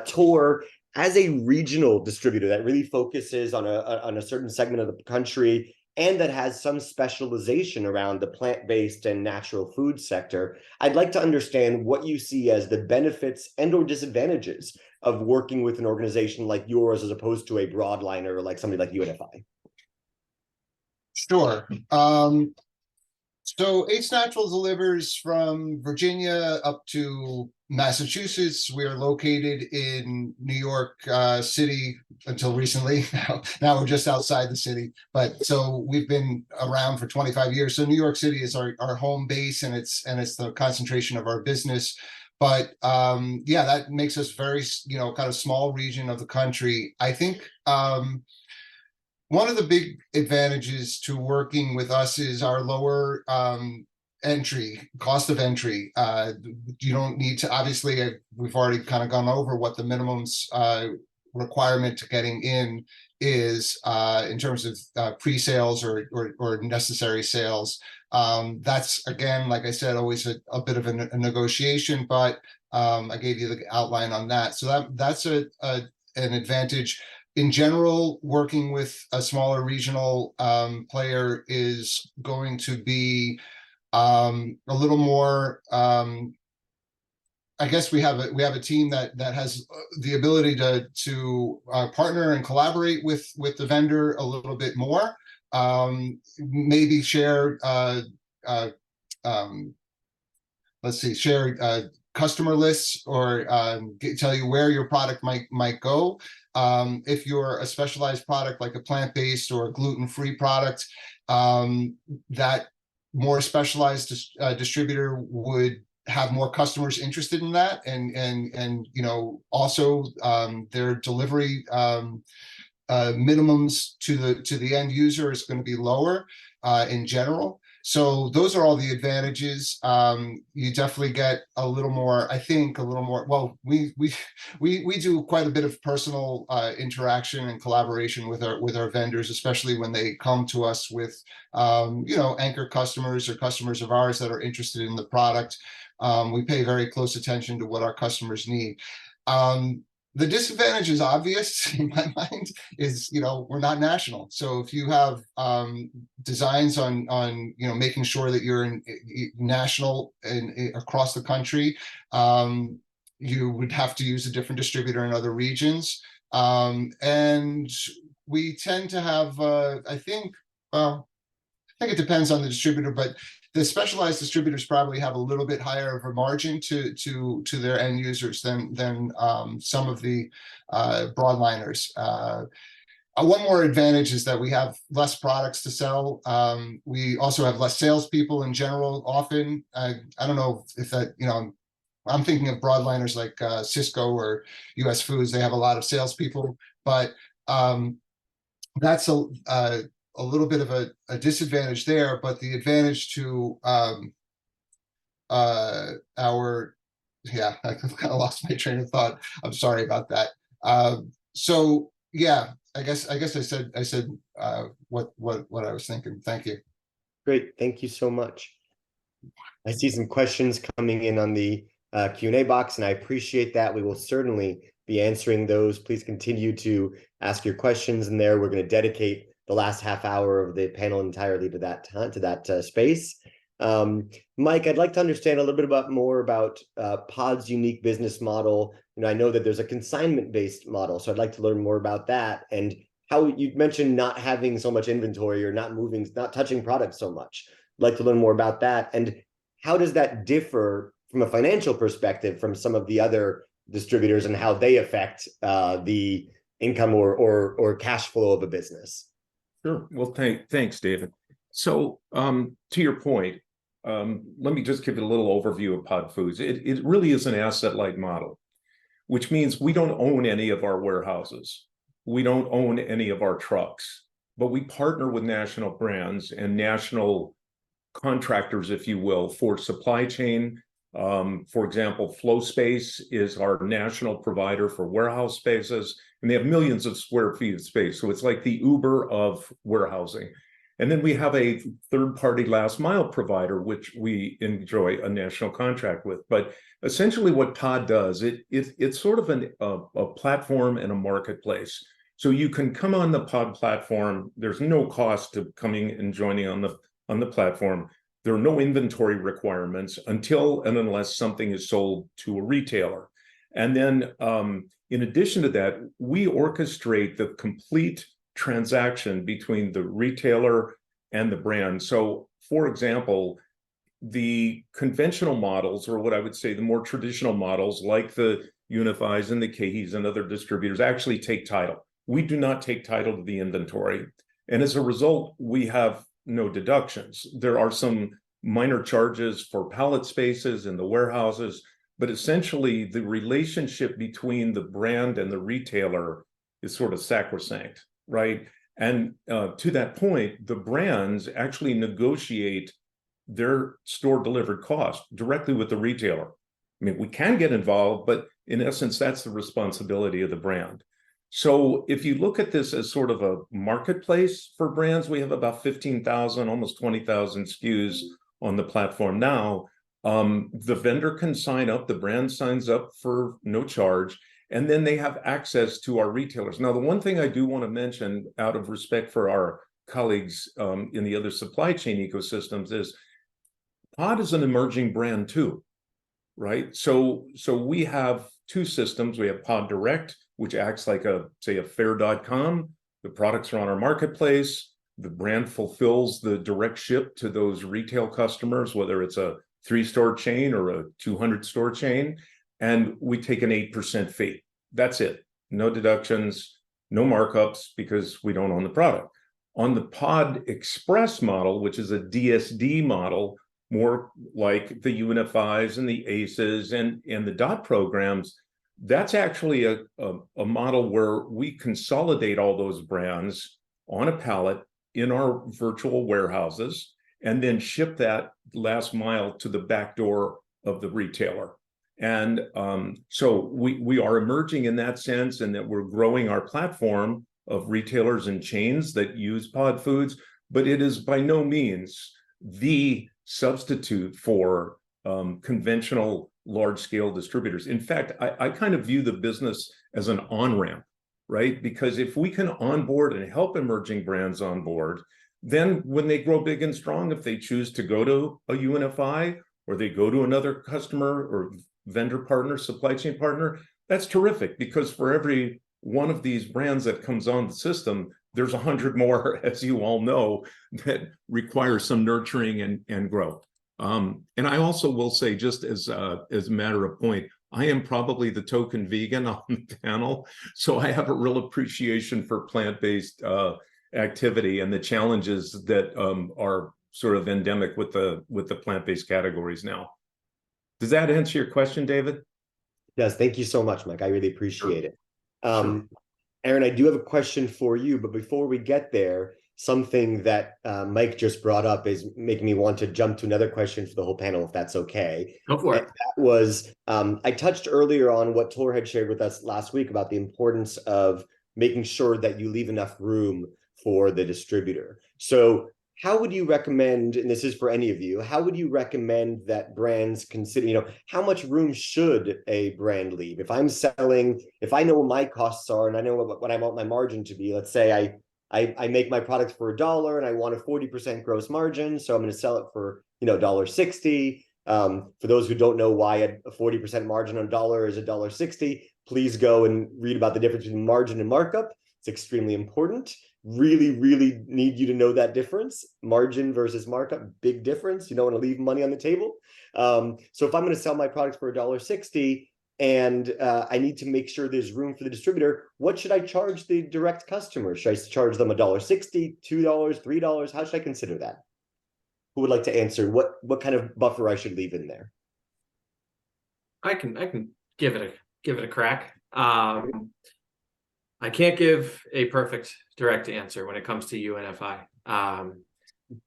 Tor, as a regional distributor that really focuses on a certain segment of the country and that has some specialization around the plant-based and natural food sector, I'd like to understand what you see as the benefits and or disadvantages of working with an organization like yours as opposed to a broadliner like somebody like UNFI. Sure. So Ace Natural delivers from Virginia up to Massachusetts. We are located in New York City until recently. Now we're just outside the city, but so we've been around for 25 years. So New York City is our home base, and it's the concentration of our business. But yeah, that makes us very, kind of small region of the country. I think one of the big advantages to working with us is our lower cost of entry. You don't need to, obviously, we've already kind of gone over what the minimums requirement to getting in is in terms of pre-sales or necessary sales. That's, again, like I said, always a bit of a negotiation, but I gave you the outline on that. So that's an advantage. In general, working with a smaller regional player is going to be a little more. I guess we have a team that has the ability to partner and collaborate with the vendor a little bit more. Maybe share. Share customer lists, or tell you where your product might go. If you're a specialized product like a plant-based or a gluten-free product, that more specialized distributor would have more customers interested in that, and also their delivery minimums to the end user is going to be lower in general. So those are all the advantages. You definitely get a little more, I think, well, we do quite a bit of personal interaction and collaboration with our vendors, especially when they come to us with, anchor customers or customers of ours that are interested in the product. We pay very close attention to what our customers need. The disadvantage is obvious in my mind is, we're not national. So if you have designs on making sure that you're in national and across the country, you would have to use a different distributor in other regions. And we tend to have, I think it depends on the distributor, but the specialized distributors probably have a little bit higher of a margin to their end users than some of the broadliners. One more advantage is that we have less products to sell. We also have less salespeople in general. Often, I don't know if that, I'm thinking of broadliners like Cisco or US Foods. They have a lot of salespeople, but that's a little bit of a disadvantage there. But the advantage to I kind of lost my train of thought. I'm sorry about that. So yeah, I guess I said what I was thinking. Thank you. Great, thank you so much. I see some questions coming in on the Q&A box, and I appreciate that. We will certainly be answering those. Please continue to ask your questions in there. We're going to dedicate the last half hour of the panel entirely to that space. Mike, I'd like to understand a little bit more about Pod's unique business model. I know that there's a consignment-based model, so I'd like to learn more about that, and how you mentioned not having so much inventory or not touching products so much. I'd like to learn more about that, and how does that differ from a financial perspective from some of the other distributors, and how they affect the income or cash flow of a business? Sure. Well, thanks, David. So to your point, let me just give it a little overview of Pod Foods. It really is an asset-light model, which means we don't own any of our warehouses. We don't own any of our trucks, but we partner with national brands and national contractors, if you will, for supply chain. For example, Flow Space is our national provider for warehouse spaces, and they have millions of square feet of space. So it's like the Uber of warehousing. And then we have a third-party last mile provider, which we enjoy a national contract with. But essentially what Pod does, it's sort of a platform and a marketplace. So you can come on the Pod platform. There's no cost to coming and joining on the platform. There are no inventory requirements until and unless something is sold to a retailer. And then in addition to that, we orchestrate the complete transaction between the retailer and the brand. So for example, the conventional models, or what I would say the more traditional models, like the UNFIs and the KEs and other distributors, actually take title. We do not take title to the inventory. And as a result, we have no deductions. There are some minor charges for pallet spaces in the warehouses, but essentially the relationship between the brand and the retailer is sort of sacrosanct, right? And to that point, the brands actually negotiate their store delivered cost directly with the retailer. I mean, we can get involved, but in essence, that's the responsibility of the brand. So if you look at this as sort of a marketplace for brands, we have about 15,000, almost 20,000 SKUs on the platform now. The vendor can sign up, the brand signs up for no charge, and then they have access to our retailers. Now, the one thing I do want to mention out of respect for our colleagues in the other supply chain ecosystems is Pod is an emerging brand too, right? So we have two systems. We have Pod Direct, which acts like say a fair.com. The products are on our marketplace. The brand fulfills the direct ship to those retail customers, whether it's a 3-store chain or a 200-store chain, and we take an 8% fee. That's it. No deductions, no markups, because we don't own the product. On the Pod Express model, which is a DSD model, more like the UNFIs and the ACEs and the DOT programs, that's actually a model where we consolidate all those brands on a pallet in our virtual warehouses and then ship that last mile to the back door of the retailer. And so we are emerging in that sense, and that we're growing our platform of retailers and chains that use Pod Foods, but it is by no means the substitute for conventional large-scale distributors. In fact, I kind of view the business as an on-ramp, right? Because if we can onboard and help emerging brands on board, then when they grow big and strong, if they choose to go to a UNFI or they go to another customer or vendor partner, supply chain partner, that's terrific, because for every one of these brands that comes on the system, there's 100 more, as you all know, that require some nurturing and growth. And I also will say, just as a matter of point, I am probably the token vegan on the panel, so I have a real appreciation for plant-based activity and the challenges that are sort of endemic with the plant-based categories now. Does that answer your question, David? Yes, thank you so much, Mike. I really appreciate it. Sure. Aaron, I do have a question for you, but before we get there, something that Mike just brought up is making me want to jump to another question for the whole panel, if that's okay. Go for it. That was, I touched earlier on what Tor had shared with us last week about the importance of making sure that you leave enough room for the distributor. So how would you recommend, and this is for any of you, how would you recommend that brands consider, how much room should a brand leave? If I'm selling, if I know what my costs are and I know what I want my margin to be, let's say I make my products for $1 and I want a 40% gross margin, so I'm going to sell it for $1.60. For those who don't know why a 40% margin on $1 is $1.60, please go and read about the difference between margin and markup. It's extremely important. Really, really need you to know that difference. Margin versus markup, big difference. You don't want to leave money on the table. So if I'm going to sell my products for $1.60 and I need to make sure there's room for the distributor, what should I charge the direct customer? Should I charge them $1.60, $2, $3? How should I consider that? Who would like to answer what kind of buffer I should leave in there? I can give it a crack. I can't give a perfect direct answer when it comes to UNFI.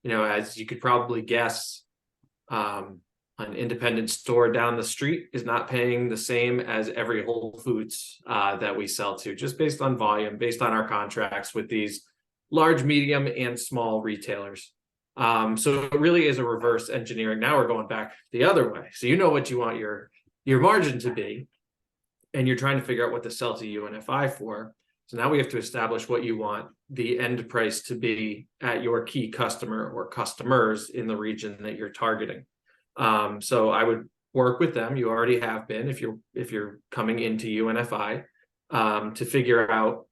As you could probably guess, an independent store down the street is not paying the same as every Whole Foods that we sell to, just based on volume, based on our contracts with these large, medium, and small retailers. So it really is a reverse engineering. Now we're going back the other way. So you know what you want your margin to be, and you're trying to figure out what to sell to UNFI for. So now we have to establish what you want the end price to be at your key customer or customers in the region that you're targeting. So I would work with them. You already have been, if you're coming into UNFI, to figure out,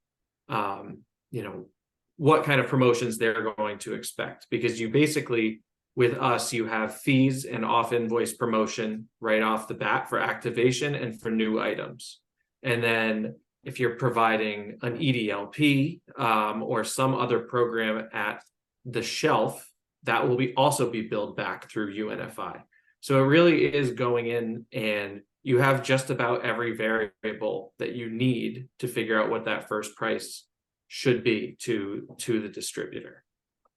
what kind of promotions they're going to expect, because you basically, with us, you have fees and off invoice promotion right off the bat for activation and for new items. And then if you're providing an EDLP or some other program at the shelf, that will also be billed back through UNFI. So it really is going in, and you have just about every variable that you need to figure out what that first price should be to the distributor.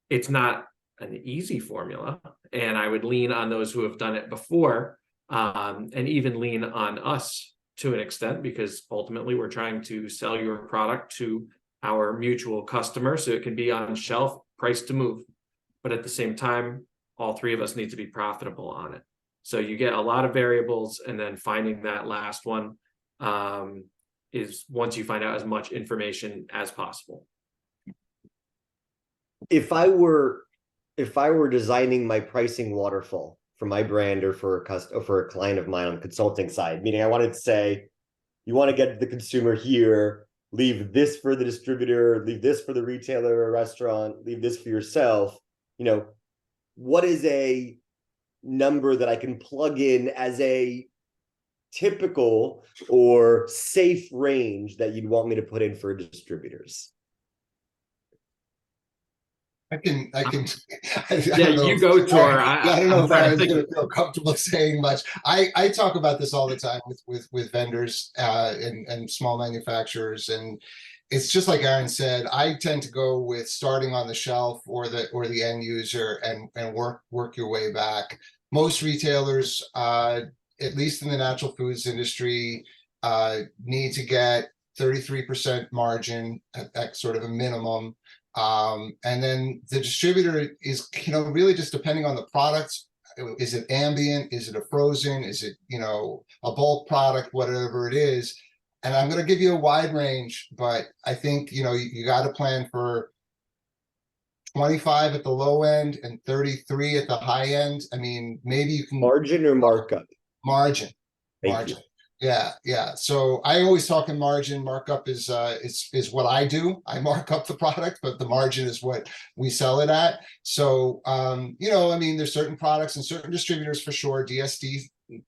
It's not an easy formula, and I would lean on those who have done it before, and even lean on us to an extent, because ultimately we're trying to sell your product to our mutual customer so it can be on shelf, price to move. But at the same time, all three of us need to be profitable on it. So you get a lot of variables, and then finding that last one is once you find out as much information as possible. If I were designing my pricing waterfall for my brand or for a client of mine on the consulting side, meaning I wanted to say, you want to get to the consumer here, leave this for the distributor, leave this for the retailer or restaurant, leave this for yourself, what is a number that I can plug in as a typical or safe range that you'd want me to put in for distributors? I can. You go, Tor. I don't know if I'm going to feel comfortable saying much. I talk about this all the time with vendors and small manufacturers, and it's just like Aaron said. I tend to go with starting on the shelf or the end user and work your way back. Most retailers, at least in the natural foods industry, need to get 33% margin at sort of a minimum. And then the distributor is, really just depending on the product. Is it ambient? Is it a frozen? Is it, a bulk product, whatever it is? And I'm going to give you a wide range, but I think, you got to plan for 25 at the low end and 33 at the high end. I mean, maybe you can margin or markup. Margin. Thank you. Yeah. So I always talk in margin. Markup is what I do. I mark up the product, but the margin is what we sell it at. So there's certain products and certain distributors for sure. DSD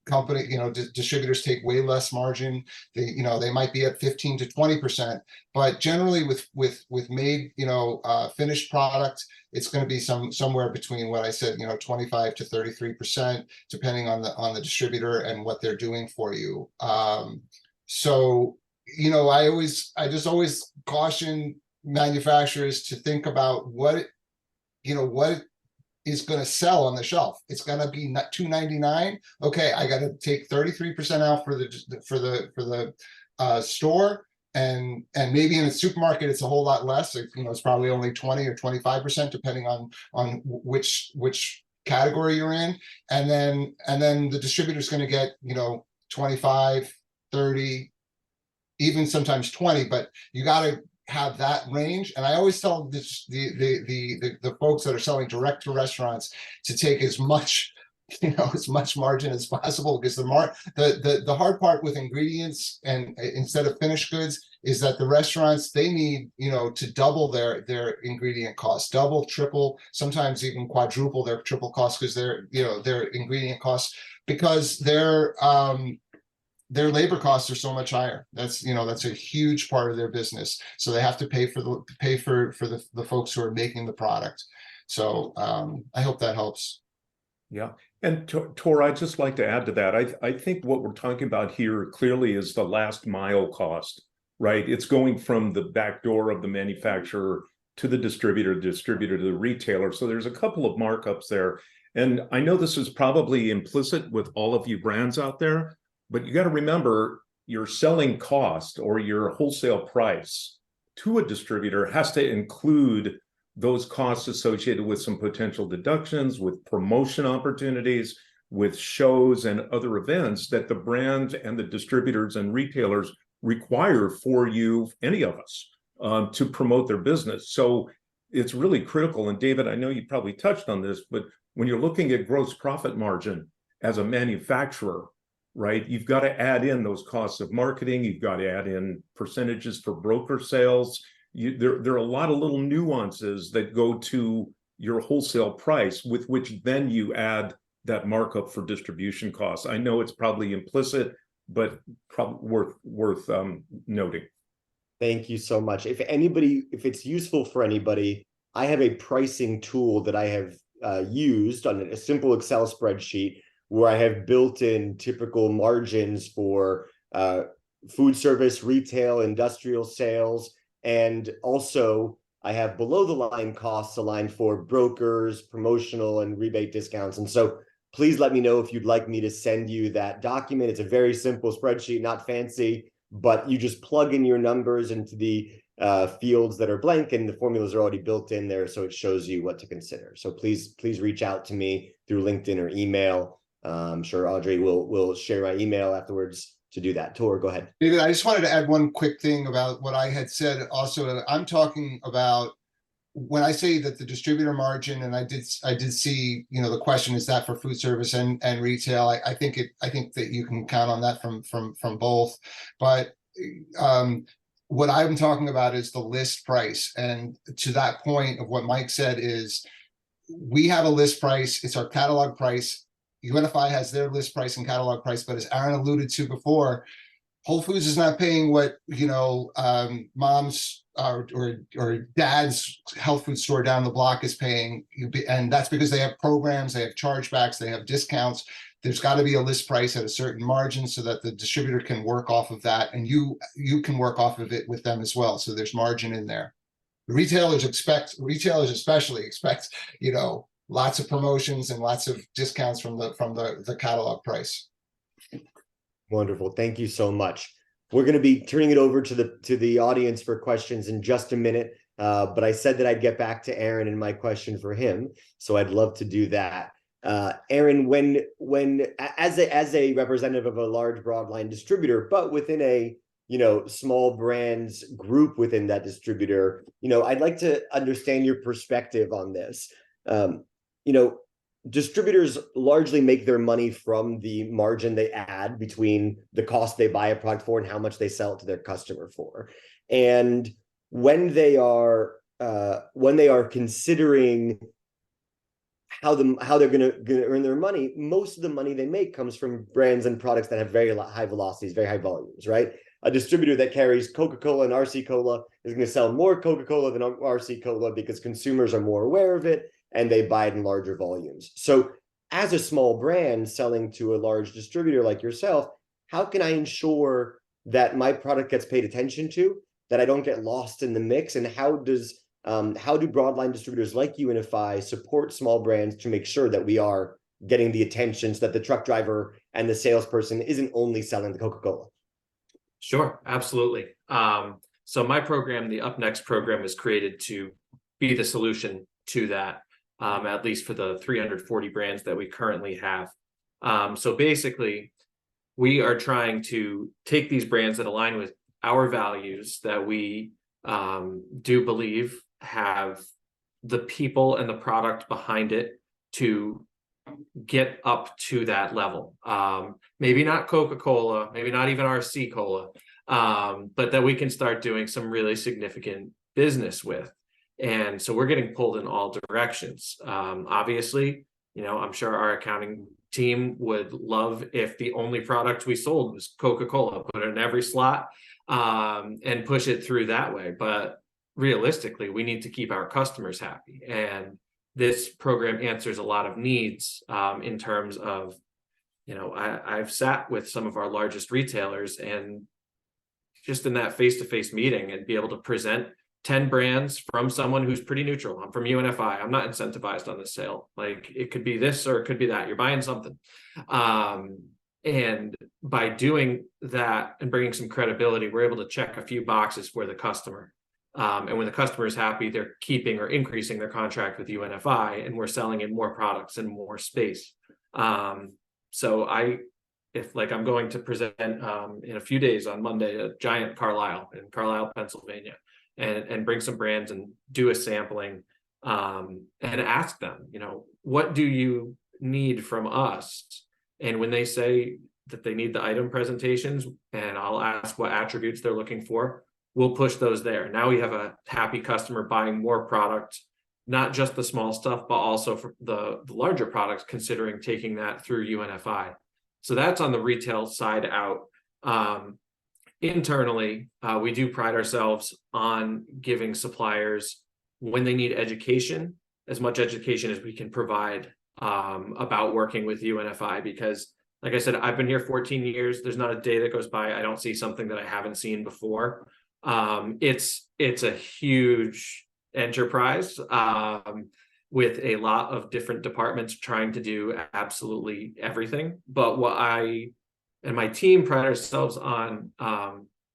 company, distributors take way less margin. They might be at 15 to 20%, but generally with made, finished product, it's going to be somewhere between what I said, 25 to 33%, depending on the distributor and what they're doing for you. So, I just always caution manufacturers to think about what is going to sell on the shelf. It's going to be $2.99. Okay, I got to take 33% out for the store, and maybe in a supermarket it's a whole lot less. It's probably only 20 or 25%, depending on which category you're in, and then the distributor's going to get 25, 30, even sometimes 20. But you got to have that range. And I always tell the folks that are selling direct to restaurants to take as much margin as possible, because the hard part with ingredients and instead of finished goods is that the restaurants, they need to double their ingredient costs, double, triple, sometimes even quadruple their triple costs, because their ingredient costs, because their labor costs are so much higher. That's a huge part of their business. So they have to pay for the folks who are making the product. So I hope that helps. Yeah. And Tor, I'd just like to add to that. I think what we're talking about here clearly is the last mile cost, right? It's going from the back door of the manufacturer to the distributor to the retailer. So there's a couple of markups there. And I know this is probably implicit with all of you brands out there, but you got to remember your selling cost or your wholesale price to a distributor has to include those costs associated with some potential deductions, with promotion opportunities, with shows and other events that the brand and the distributors and retailers require for you, any of us, to promote their business. So it's really critical. And David, I know you probably touched on this, but when you're looking at gross profit margin as a manufacturer, right, you've got to add in those costs of marketing. You've got to add in percentages for broker sales. There are a lot of little nuances that go to your wholesale price, with which then you add that markup for distribution costs. I know it's probably implicit, but probably worth noting. Thank you so much. If it's useful for anybody, I have a pricing tool that I have used on a simple Excel spreadsheet where I have built in typical margins for food service, retail, industrial sales, and also I have below the line costs aligned for brokers, promotional and rebate discounts. And so please let me know if you'd like me to send you that document. It's a very simple spreadsheet, not fancy, but you just plug in your numbers into the fields that are blank, and the formulas are already built in there, so it shows you what to consider. So please reach out to me through LinkedIn or email. I'm sure Audrey will share my email afterwards to do that. Tor, go ahead. David, I just wanted to add one quick thing about what I had said. Also, I'm talking about when I say that the distributor margin, and I did see, the question is that for food service and retail. I think that you can count on that from both. But what I'm talking about is the list price. And to that point of what Mike said is, we have a list price. It's our catalog price. UNFI has their list price and catalog price, but as Aaron alluded to before, Whole Foods is not paying what mom's or dad's health food store down the block is paying, and that's because they have programs, they have chargebacks, they have discounts. There's got to be a list price at a certain margin so that the distributor can work off of that, and you can work off of it with them as well. So there's margin in there. Retailers especially expect lots of promotions and lots of discounts from the catalog price. Wonderful. Thank you so much. We're going to be turning it over to the audience for questions in just a minute. But I said that I'd get back to Aaron and my question for him. So I'd love to do that. Aaron, when as a representative of a large broadline distributor, but within a small brands group within that distributor, I'd like to understand your perspective on this. Distributors largely make their money from the margin they add between the cost they buy a product for and how much they sell it to their customer for. And when they are considering how they're going to earn their money, most of the money they make comes from brands and products that have very high velocities, very high volumes, right? A distributor that carries Coca-Cola and RC Cola is going to sell more Coca-Cola than RC Cola because consumers are more aware of it and they buy it in larger volumes. So as a small brand selling to a large distributor like yourself, how can I ensure that my product gets paid attention to, that I don't get lost in the mix? And how do broadline distributors like UNFI support small brands to make sure that we are getting the attention so that the truck driver and the salesperson isn't only selling the Coca-Cola? Sure, absolutely. So my program, the Up Next program, is created to be the solution to that, at least for the 340 brands that we currently have. So basically, we are trying to take these brands that align with our values that we do believe have the people and the product behind it to get up to that level. Maybe not Coca-Cola, maybe not even RC Cola, but that we can start doing some really significant business with. And so we're getting pulled in all directions. Obviously, I'm sure our accounting team would love if the only product we sold was Coca-Cola, put it in every slot and push it through that way. But realistically, we need to keep our customers happy. And this program answers a lot of needs in terms of, I've sat with some of our largest retailers, and just in that face-to-face meeting and be able to present 10 brands from someone who's pretty neutral. I'm from UNFI. I'm not incentivized on this sale. Like, it could be this or it could be that. You're buying something. And by doing that and bringing some credibility, we're able to check a few boxes for the customer. And when the customer is happy, they're keeping or increasing their contract with UNFI, and we're selling in more products and more space. So if like I'm going to present in a few days on Monday, a giant Carlisle in Carlisle, Pennsylvania, and bring some brands and do a sampling, and ask them, you know, what do you need from us? And when they say that they need the item presentations, and I'll ask what attributes they're looking for, we'll push those there. Now we have a happy customer buying more product, not just the small stuff, but also for the larger products, considering taking that through UNFI. So that's on the retail side out. Internally, we do pride ourselves on giving suppliers, when they need education, as much education as we can provide about working with UNFI, because like I said, I've been here 14 years. There's not a day that goes by I don't see something that I haven't seen before. It's a huge enterprise with a lot of different departments trying to do absolutely everything. But what I and my team pride ourselves on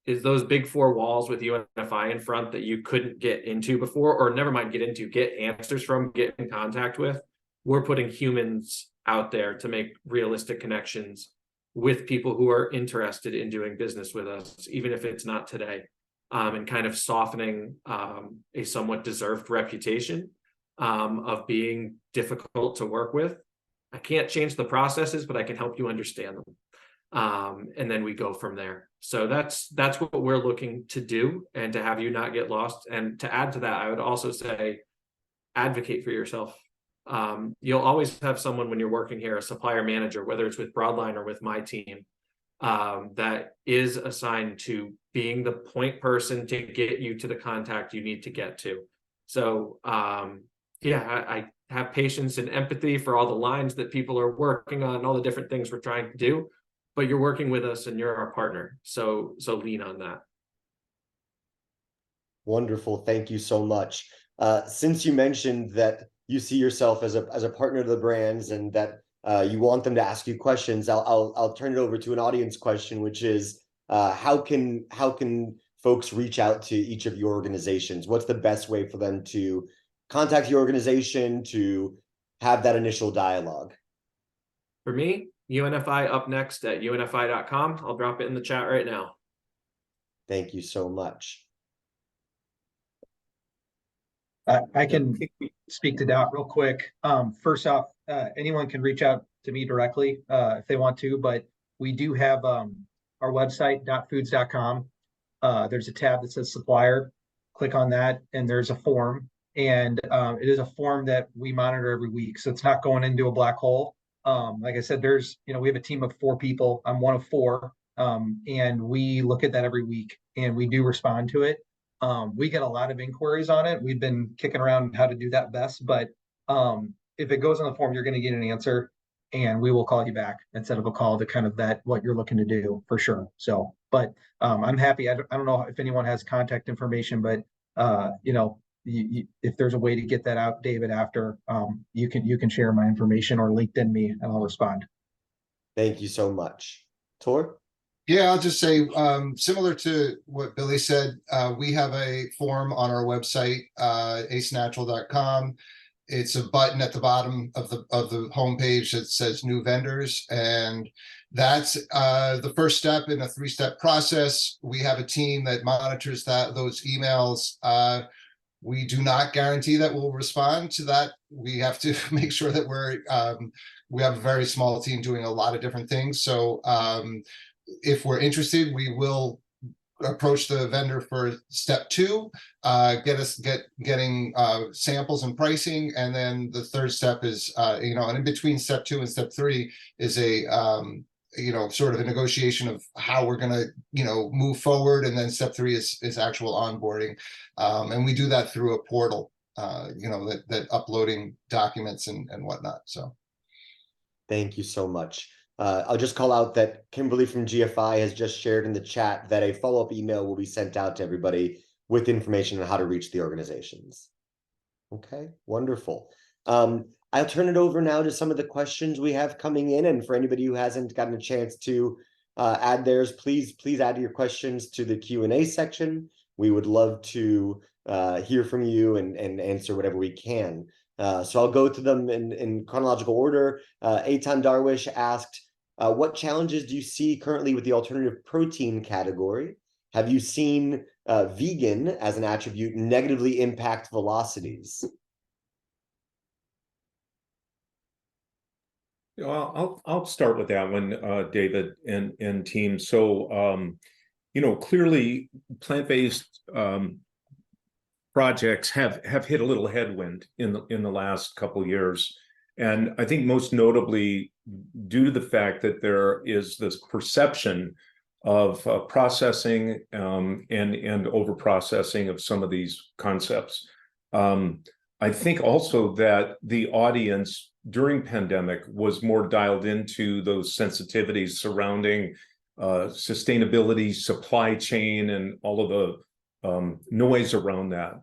is those big four walls with UNFI in front that you couldn't get into before, or never mind get answers from, get in contact with. We're putting humans out there to make realistic connections with people who are interested in doing business with us, even if it's not today, and kind of softening a somewhat deserved reputation of being difficult to work with. I can't change the processes, but I can help you understand them. And then we go from there. So that's what we're looking to do, and to have you not get lost. And to add to that, I would also say, advocate for yourself. You'll always have someone when you're working here, a supplier manager, whether it's with Broadline or with my team, that is assigned to being the point person to get you to the contact you need to get to. So I have patience and empathy for all the lines that people are working on, all the different things we're trying to do, but you're working with us and you're our partner. So lean on that. Wonderful. Thank you so much. Since you mentioned that you see yourself as a partner to the brands, and that you want them to ask you questions, I'll turn it over to an audience question, which is how can folks reach out to each of your organizations? What's the best way for them to contact your organization, to have that initial dialogue? For me, UNFI up next at unfi.com. I'll drop it in the chat right now. Thank you so much. I can speak to that real quick. First off, anyone can reach out to me directly if they want to, but we do have our website, .foods.com. There's a tab that says supplier. Click on that, and there's a form. And it is a form that we monitor every week. So it's not going into a black hole. Like I said, we have a team of 4 people. I'm one of 4. And we look at that every week, and we do respond to it. We get a lot of inquiries on it. We've been kicking around how to do that best, but if it goes on the form, you're going to get an answer, and we will call you back instead of a call to kind of vet what you're looking to do, for sure. So, but I'm happy. I don't know if anyone has contact information, but if there's a way to get that out, David, after you can share my information or LinkedIn me, and I'll respond. Thank you so much. Tor? Yeah, I'll just say, similar to what Billy said, we have a form on our website, acenatural.com. It's a button at the bottom of the homepage that says new vendors, and that's the first step in a 3-step process. We have a team that monitors those emails. We do not guarantee that we'll respond to that. We have to make sure that we have a very small team doing a lot of different things. So if we're interested, we will approach the vendor for step 2, getting samples and pricing, and then the third step is and in between step 2 and step 3 is a sort of a negotiation of how we're going to move forward, and then step 3 is actual onboarding, and we do that through a portal, that uploading documents and whatnot. So thank you so much. I'll just call out that Kimberly from GFI has just shared in the chat that a follow-up email will be sent out to everybody with information on how to reach the organizations. Okay, wonderful. I'll turn it over now to some of the questions we have coming in, and for anybody who hasn't gotten a chance to add theirs, please add your questions to the Q&A section. We would love to hear from you and answer whatever we can. So I'll go to them in chronological order. Eitan Darwish asked, what challenges do you see currently with the alternative protein category? Have you seen vegan as an attribute negatively impact velocities? I'll start with that one, David and team. So, clearly plant-based projects have hit a little headwind in the last couple of years. And I think most notably due to the fact that there is this perception of processing and over-processing of some of these concepts. I think also that the audience during pandemic was more dialed into those sensitivities surrounding sustainability, supply chain, and all of the noise around that.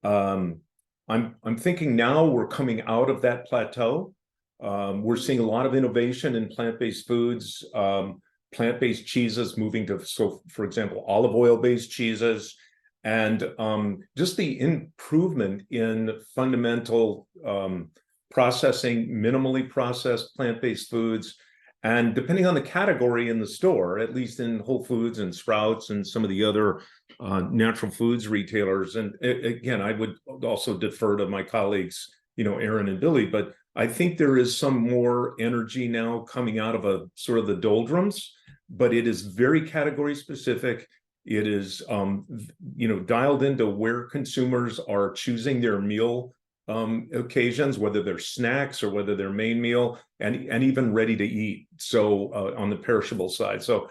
I'm thinking now we're coming out of that plateau. We're seeing a lot of innovation in plant-based foods, plant-based cheeses moving to, so for example, olive oil-based cheeses, and just the improvement in fundamental processing, minimally processed plant-based foods. And depending on the category in the store, at least in Whole Foods and Sprouts and some of the other natural foods retailers, and again, I would also defer to my colleagues, Aaron and Billy, but I think there is some more energy now coming out of a sort of the doldrums, but it is very category specific. It is, dialed into where consumers are choosing their meal occasions, whether they're snacks or whether they're main meal, and even ready to eat. So on the perishable side. So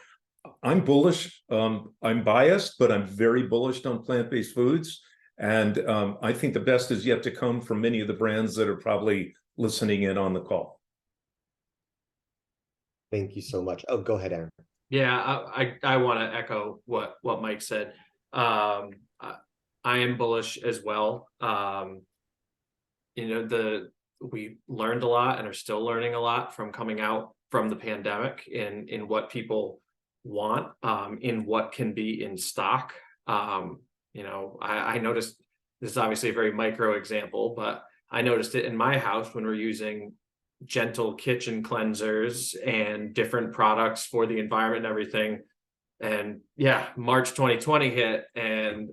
I'm bullish. I'm biased, but I'm very bullish on plant-based foods. And I think the best is yet to come from many of the brands that are probably listening in on the call. Thank you so much. Oh, go ahead, Aaron. Yeah, I want to echo what Mike said. I am bullish as well. We learned a lot and are still learning a lot from coming out from the pandemic in what people want, in what can be in stock. I noticed, this is obviously a very micro example, but I noticed it in my house when we're using gentle kitchen cleansers and different products for the environment and everything. And yeah, March 2020 hit, and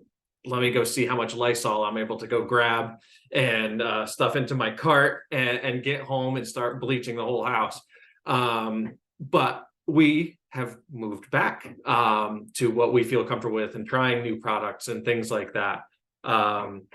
let me go see how much Lysol I'm able to go grab and stuff into my cart and get home and start bleaching the whole house. But we have moved back to what we feel comfortable with and trying new products and things like that.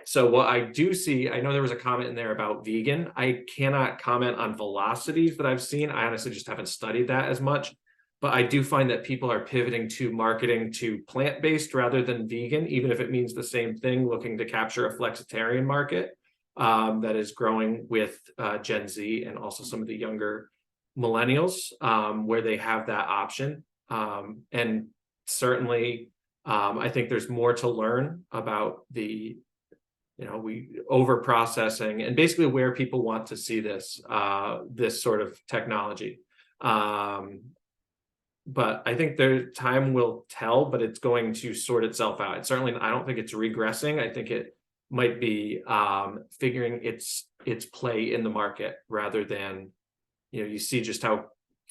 So what I do see, I know there was a comment in there about vegan. I cannot comment on velocities that I've seen. I honestly just haven't studied that as much. But I do find that people are pivoting to marketing to plant-based rather than vegan, even if it means the same thing, looking to capture a flexitarian market that is growing with Gen Z and also some of the younger millennials, where they have that option. And certainly, I think there's more to learn about we over processing and basically where people want to see this sort of technology. But I think time will tell, but it's going to sort itself out. I don't think it's regressing. I think it might be figuring its play in the market rather than, you see just how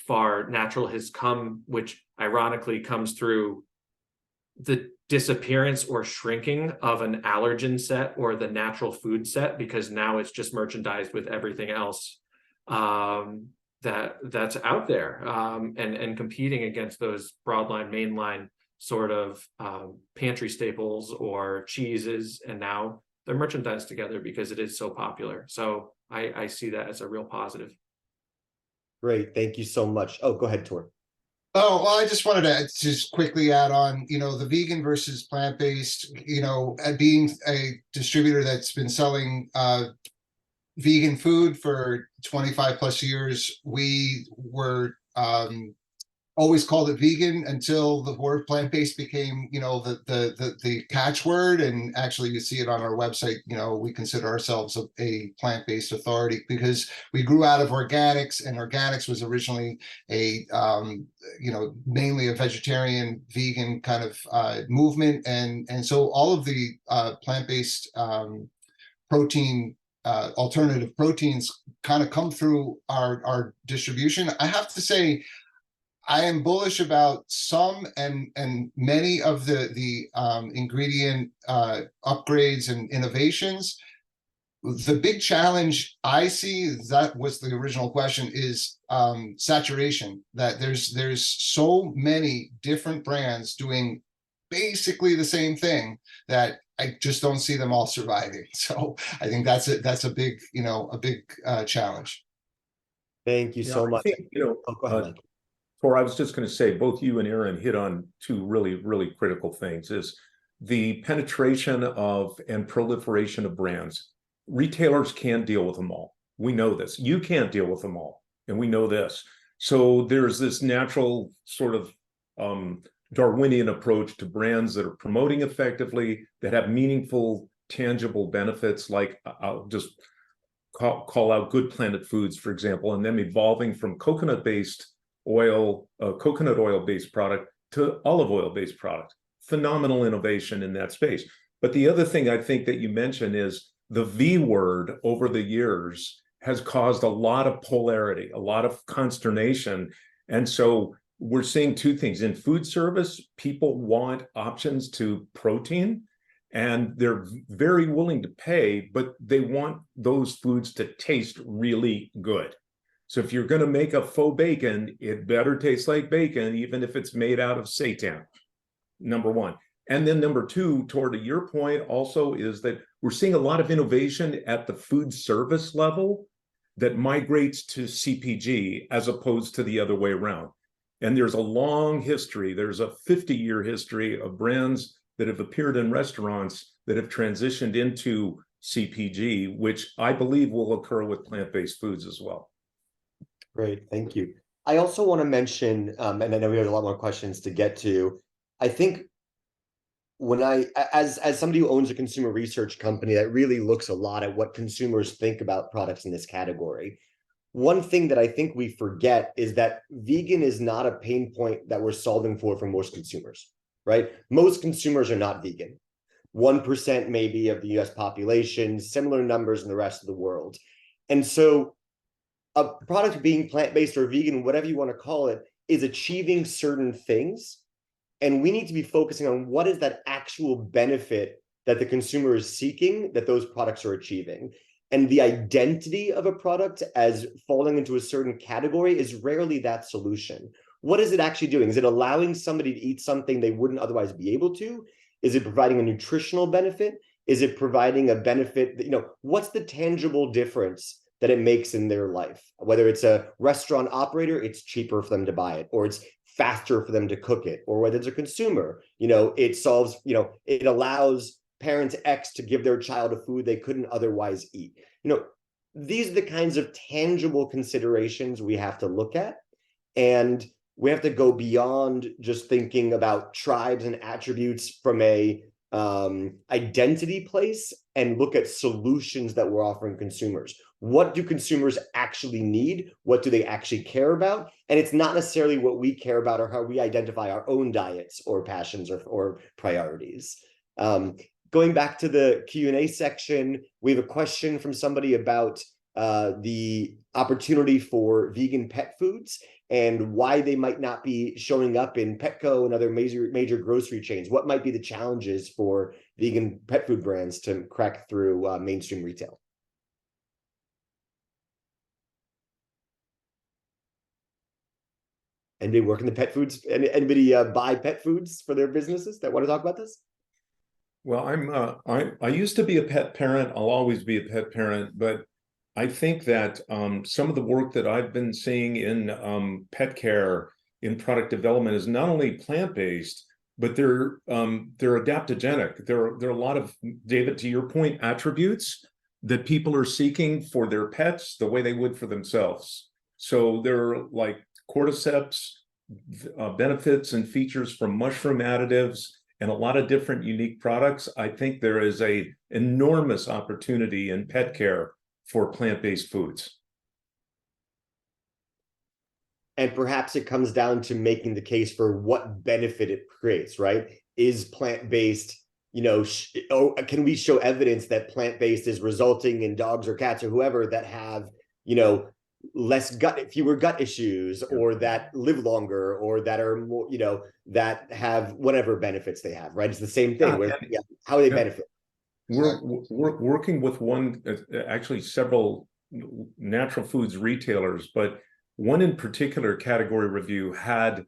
far natural has come, which ironically comes through the disappearance or shrinking of an allergen set or the natural food set, because now it's just merchandised with everything else that's out there, and competing against those broadline, mainline sort of pantry staples or cheeses, and now they're merchandised together because it is so popular. So I see that as a real positive. Great, thank you so much. Oh, go ahead, Tor. Oh, well, I just wanted to just quickly add on, the vegan versus plant-based, being a distributor that's been selling vegan food for 25 plus years, we were always called it vegan until the word plant-based became, the catchword. And actually you see it on our website, we consider ourselves a plant-based authority because we grew out of organics, and organics was originally a, mainly a vegetarian, vegan kind of movement. And so all of the plant-based protein alternative proteins kind of come through our distribution. I have to say, I am bullish about some and many of the ingredient upgrades and innovations. The big challenge I see, that was the original question, is saturation. That there's so many different brands doing basically the same thing that I just don't see them all surviving. So I think that's a big challenge. Thank you so I much. think, Go ahead, Mike. Tor, I was just going to say, both you and Aaron hit on two really, really critical things: is the penetration of and proliferation of brands. Retailers can't deal with them all. We know this. You can't deal with them all, and we know this. So there's this natural sort of Darwinian approach to brands that are promoting effectively, that have meaningful, tangible benefits. Like I'll just call out Good Planet Foods, for example, and them evolving from coconut oil-based product to olive oil-based product. Phenomenal innovation in that space. But the other thing I think that you mentioned is the V word over the years has caused a lot of polarity, a lot of consternation. And so we're seeing two things. In food service, people want options to protein, and they're very willing to pay, but they want those foods to taste really good. So if you're going to make a faux bacon, it better taste like bacon, even if it's made out of seitan, number one. And then number two, toward your point also, is that we're seeing a lot of innovation at the food service level that migrates to CPG as opposed to the other way around. And there's a long history, there's a 50-year history of brands that have appeared in restaurants that have transitioned into CPG, which I believe will occur with plant-based foods as well. Great, thank you. I also want to mention, and I know we have a lot more questions to get to. I think when as somebody who owns a consumer research company that really looks a lot at what consumers think about products in this category, one thing that I think we forget is that vegan is not a pain point that we're solving for most consumers, right? Most consumers are not vegan. 1% maybe of the US population, similar numbers in the rest of the world. And so a product being plant-based or vegan, whatever you want to call it, is achieving certain things. And we need to be focusing on what is that actual benefit that the consumer is seeking that those products are achieving. And the identity of a product as falling into a certain category is rarely that solution. What is it actually doing? Is it allowing somebody to eat something they wouldn't otherwise be able to? Is it providing a nutritional benefit? Is it providing a benefit that, what's the tangible difference that it makes in their life? Whether it's a restaurant operator, it's cheaper for them to buy it, or it's faster for them to cook it, or whether it's a consumer, it solves, it allows parent X to give their child a food they couldn't otherwise eat. These are the kinds of tangible considerations we have to look at. And we have to go beyond just thinking about tribes and attributes from a identity place and look at solutions that we're offering consumers. What do consumers actually need? What do they actually care about? And it's not necessarily what we care about or how we identify our own diets or passions or priorities. Going back to the Q&A section, we have a question from somebody about the opportunity for vegan pet foods and why they might not be showing up in Petco and other major grocery chains. What might be the challenges for vegan pet food brands to crack through mainstream retail? Anybody work in the pet foods? Anybody buy pet foods for their businesses that want to talk about this? Well, I used to be a pet parent. I'll always be a pet parent, but I think that some of the work that I've been seeing in pet care, in product development, is not only plant-based, but they're adaptogenic. There are a lot of, David, to your point, attributes that people are seeking for their pets the way they would for themselves. So they're like cordyceps, benefits and features from mushroom additives and a lot of different unique products, I think there is a enormous opportunity in pet care for plant-based foods. And perhaps it comes down to making the case for what benefit it creates, right? Is plant-based, or can we show evidence that plant-based is resulting in dogs or cats or whoever that have, fewer gut issues, or that live longer, or that are more, that have whatever benefits they have, right? It's the same thing. How they benefit. We're working with actually several natural foods retailers, but one in particular category review had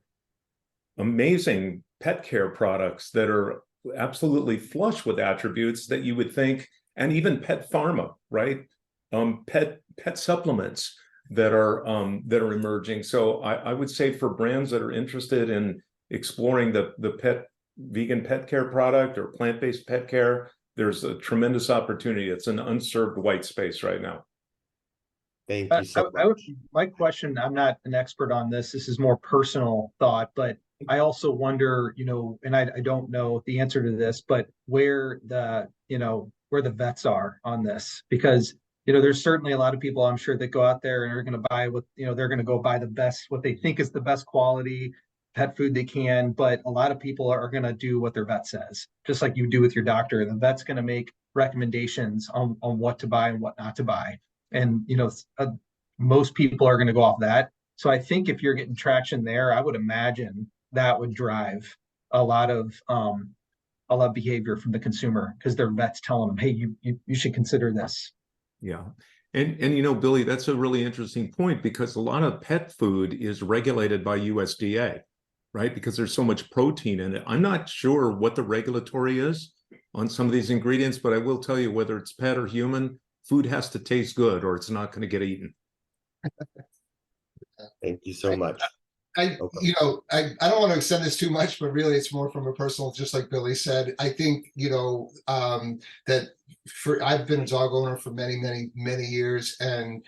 amazing pet care products that are absolutely flush with attributes that you would think, and even pet pharma, right? Pet supplements that are emerging. So I would say for brands that are interested in exploring the vegan pet care product or plant-based pet care, there's a tremendous opportunity. It's an unserved white space right now. Thank you so much. My question, I'm not an expert on this. This is more personal thought, but I also wonder, and I don't know the answer to this, but where the vets are on this, because there's certainly a lot of people, I'm sure, that go out there and are going to buy they're going to go buy the best, what they think is the best quality pet food they can. But a lot of people are going to do what their vet says, just like you do with your doctor. The vet's going to make recommendations on what to buy and what not to buy. And, most people are going to go off that. So I think if you're getting traction there, I would imagine that would drive a lot of behavior from the consumer, because their vet's telling them, hey, you should consider this. Yeah. And Billy, that's a really interesting point, because a lot of pet food is regulated by USDA, right? Because there's so much protein in it. I'm not sure what the regulatory is on some of these ingredients, but I will tell you, whether it's pet or human, food has to taste good or it's not going to get eaten. Thank you so much. I don't want to extend this too much, but really it's more from a personal, just like Billy said. I think, that I've been a dog owner for many, many, many years. And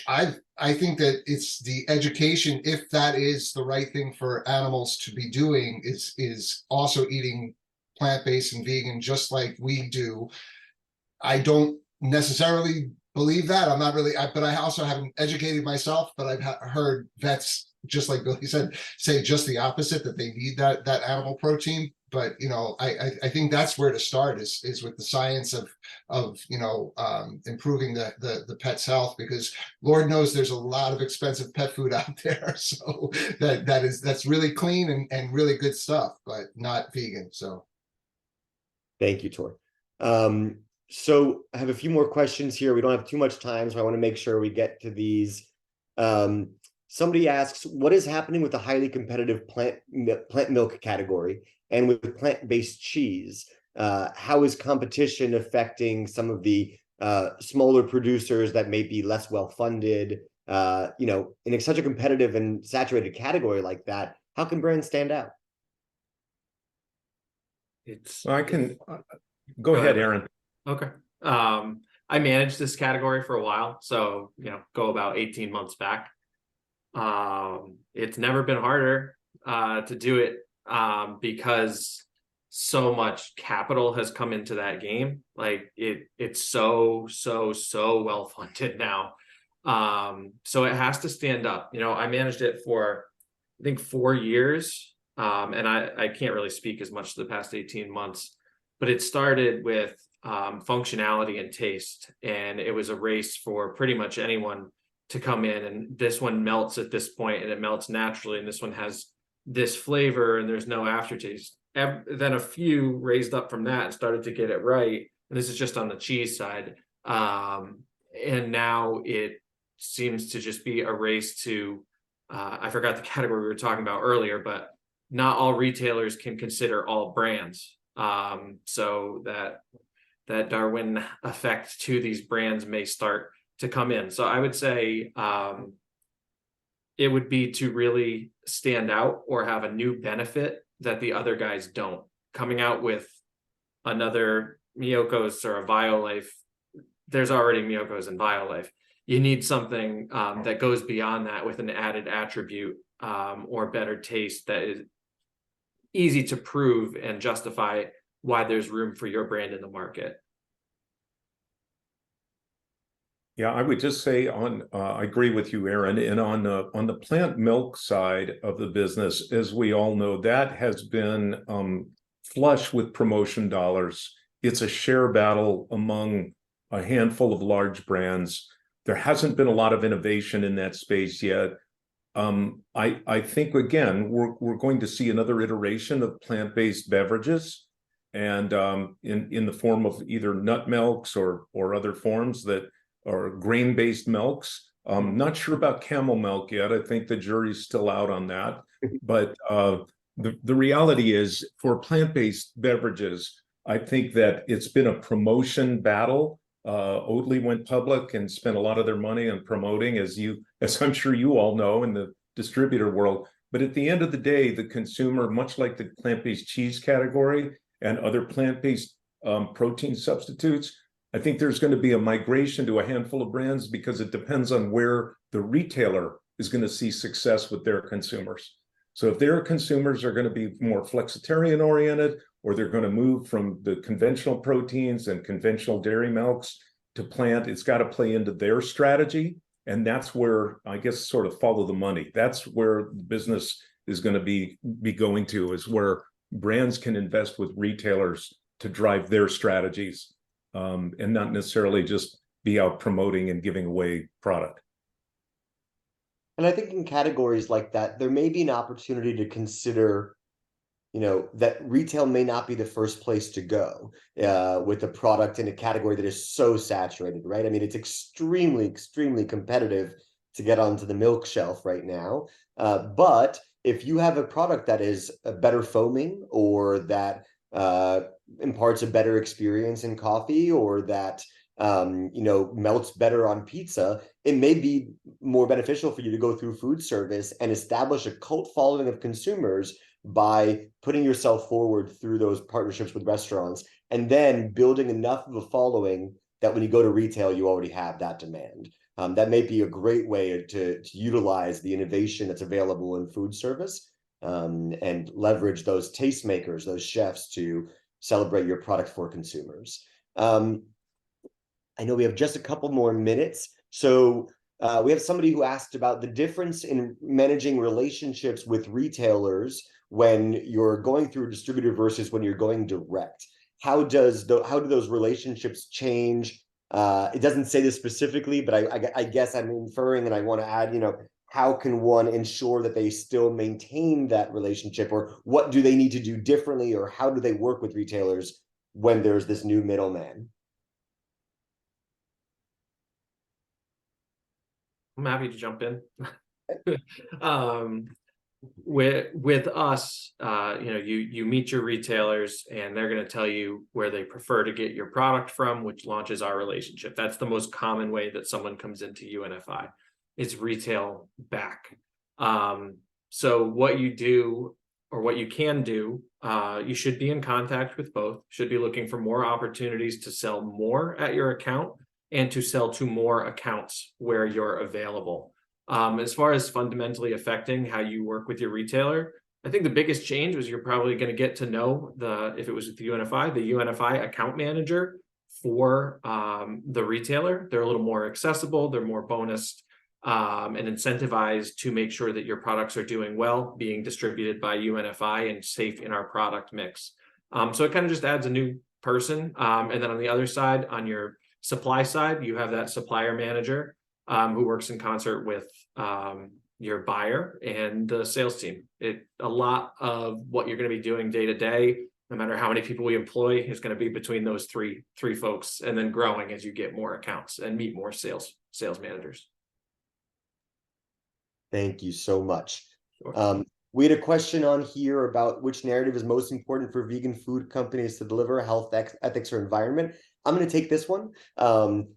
I think that it's the education, if that is the right thing for animals to be doing, is also eating plant-based and vegan, just like we do. I don't necessarily believe that. I'm not really, but I also haven't educated myself, but I've heard vets, just like Billy said, say just the opposite, that they need that animal protein. But I think that's where to start is with the science of improving the pet's health, because Lord knows there's a lot of expensive pet food out there. So that's really clean and really good stuff, but not vegan. So thank you, Tor. So I have a few more questions here. We don't have too much time, so I want to make sure we get to these. Somebody asks, what is happening with the highly competitive plant milk category and with plant-based cheese? How is competition affecting some of the smaller producers that may be less well-funded? In such a competitive and saturated category like that, how can brands stand out? Go ahead, Aaron. Okay. I managed this category for a while, so go about 18 months back. It's never been harder to do it because so much capital has come into that game. Like it's so well funded now. So it has to stand up. I managed it for I think 4 years, and I can't really speak as much to the past 18 months, but it started with functionality and taste, and it was a race for pretty much anyone to come in, and this one melts at this point and it melts naturally, and this one has this flavor and there's no aftertaste. Then a few raised up from that and started to get it right, and this is just on the cheese side, and now it seems to just be a race to I forgot the category we were talking about earlier, but not all retailers can consider all brands, so that Darwin effect to these brands may start to come in. So I would say it would be to really stand out or have a new benefit that the other guys don't. Coming out with another Miyoko's or a Violife, there's already Miyoko's and Violife. You need something that goes beyond that with an added attribute or better taste that is easy to prove and justify why there's room for your brand in the market. Yeah, I would just say I agree with you, Aaron. And on the plant milk side of the business, as we all know, that has been flush with promotion dollars. It's a share battle among a handful of large brands. There hasn't been a lot of innovation in that space yet. I think again we're going to see another iteration of plant-based beverages, and in the form of either nut milks or other forms that are grain-based milks. Not sure about camel milk yet. I think the jury's still out on that. But the reality is, for plant-based beverages, I think that it's been a promotion battle. Oatly went public and spent a lot of their money on promoting, as I'm sure you all know, in the distributor world. But at the end of the day, the consumer, much like the plant-based cheese category and other plant-based protein substitutes, I think there's going to be a migration to a handful of brands, because it depends on where the retailer is going to see success with their consumers. So if their consumers are going to be more flexitarian oriented, or they're going to move from the conventional proteins and conventional dairy milks to plant, it's got to play into their strategy. And that's where, I guess, sort of follow the money. That's where the business is going to be going to, is where brands can invest with retailers to drive their strategies, and not necessarily just be out promoting and giving away product. And I think in categories like that, there may be an opportunity to consider, that retail may not be the first place to go with a product in a category that is so saturated, right? I mean, it's extremely, extremely competitive to get onto the milk shelf right now. But if you have a product that is a better foaming, or that imparts a better experience in coffee, or that melts better on pizza, it may be more beneficial for you to go through food service and establish a cult following of consumers by putting yourself forward through those partnerships with restaurants, and then building enough of a following that when you go to retail, you already have that demand. That may be a great way to utilize the innovation that's available in food service, and leverage those tastemakers, those chefs, to celebrate your product for consumers. I know we have just a couple more minutes. So we have somebody who asked about the difference in managing relationships with retailers when you're going through a distributor versus when you're going direct. How do those relationships change? It doesn't say this specifically, but I guess I'm inferring, and I want to add, how can one ensure that they still maintain that relationship, or what do they need to do differently, or how do they work with retailers when there's this new middleman? I'm happy to jump in. With us, you meet your retailers, and they're going to tell you where they prefer to get your product from, which launches our relationship. That's the most common way that someone comes into UNFI. It's retail back. So what you do, or what you can do, you should be in contact with both, should be looking for more opportunities to sell more at your account, and to sell to more accounts where you're available. As far as fundamentally affecting how you work with your retailer, I think the biggest change was you're probably going to get to know if it was with the UNFI account manager for the retailer. They're a little more accessible, they're more bonused and incentivized to make sure that your products are doing well, being distributed by UNFI, and safe in our product mix. So it kind of just adds a new person. And then on the other side, on your supply side, you have that supplier manager who works in concert with your buyer and the sales team. A lot of what you're going to be doing day to day, no matter how many people we employ, is going to be between those three folks, and then growing as you get more accounts and meet more sales managers. Thank you so much. Sure. We had a question on here about which narrative is most important for vegan food companies to deliver: health, ethics, or environment. I'm going to take this one.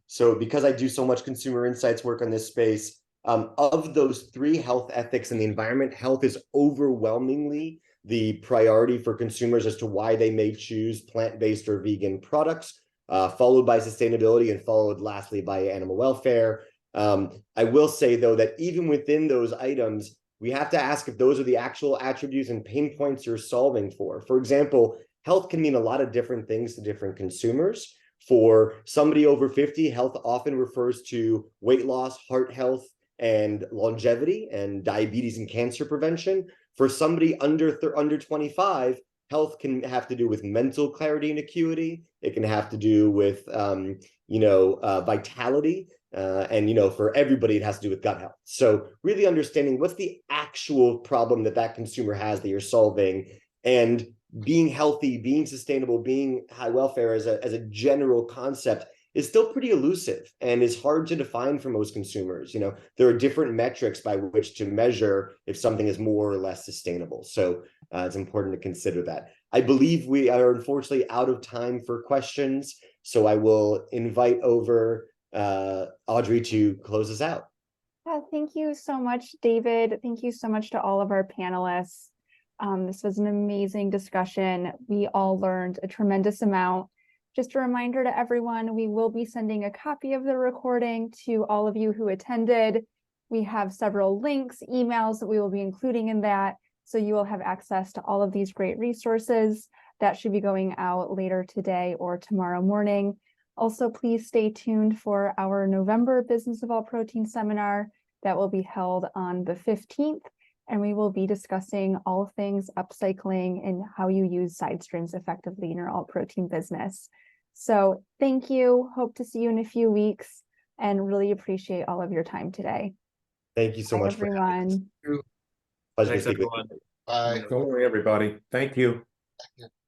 So because I do so much consumer insights work on this space, of those three, health, ethics, and the environment, health is overwhelmingly the priority for consumers as to why they may choose plant-based or vegan products, followed by sustainability, and followed lastly by animal welfare. I will say, though, that even within those items, we have to ask if those are the actual attributes and pain points you're solving for. For example, health can mean a lot of different things to different consumers. For somebody over 50, health often refers to weight loss, heart health, and longevity, and diabetes and cancer prevention. For somebody under 25, health can have to do with mental clarity and acuity. It can have to do with, vitality. And, for everybody, it has to do with gut health. So really understanding what's the actual problem that consumer has that you're solving, and being healthy, being sustainable, being high welfare as a general concept is still pretty elusive and is hard to define for most consumers. There are different metrics by which to measure if something is more or less sustainable. So it's important to consider that. I believe we are unfortunately out of time for questions. So I will invite over Audrey to close us out. Yeah, thank you so much, David. Thank you so much to all of our panelists. This was an amazing discussion. We all learned a tremendous amount. Just a reminder to everyone, we will be sending a copy of the recording to all of you who attended. We have several links, emails that we will be including in that, so you will have access to all of these great resources that should be going out later today or tomorrow morning. Also, please stay tuned for our November Business of All Protein seminar that will be held on the 15th. And we will be discussing all things upcycling and how you use side streams effectively in your all protein business. So thank you. Hope to see you in a few weeks and really appreciate all of your time today. Thank you so much, everyone. Pleasure Thanks, to speak with you. everyone. Bye. Don't worry, everybody. Thank you. Thank you.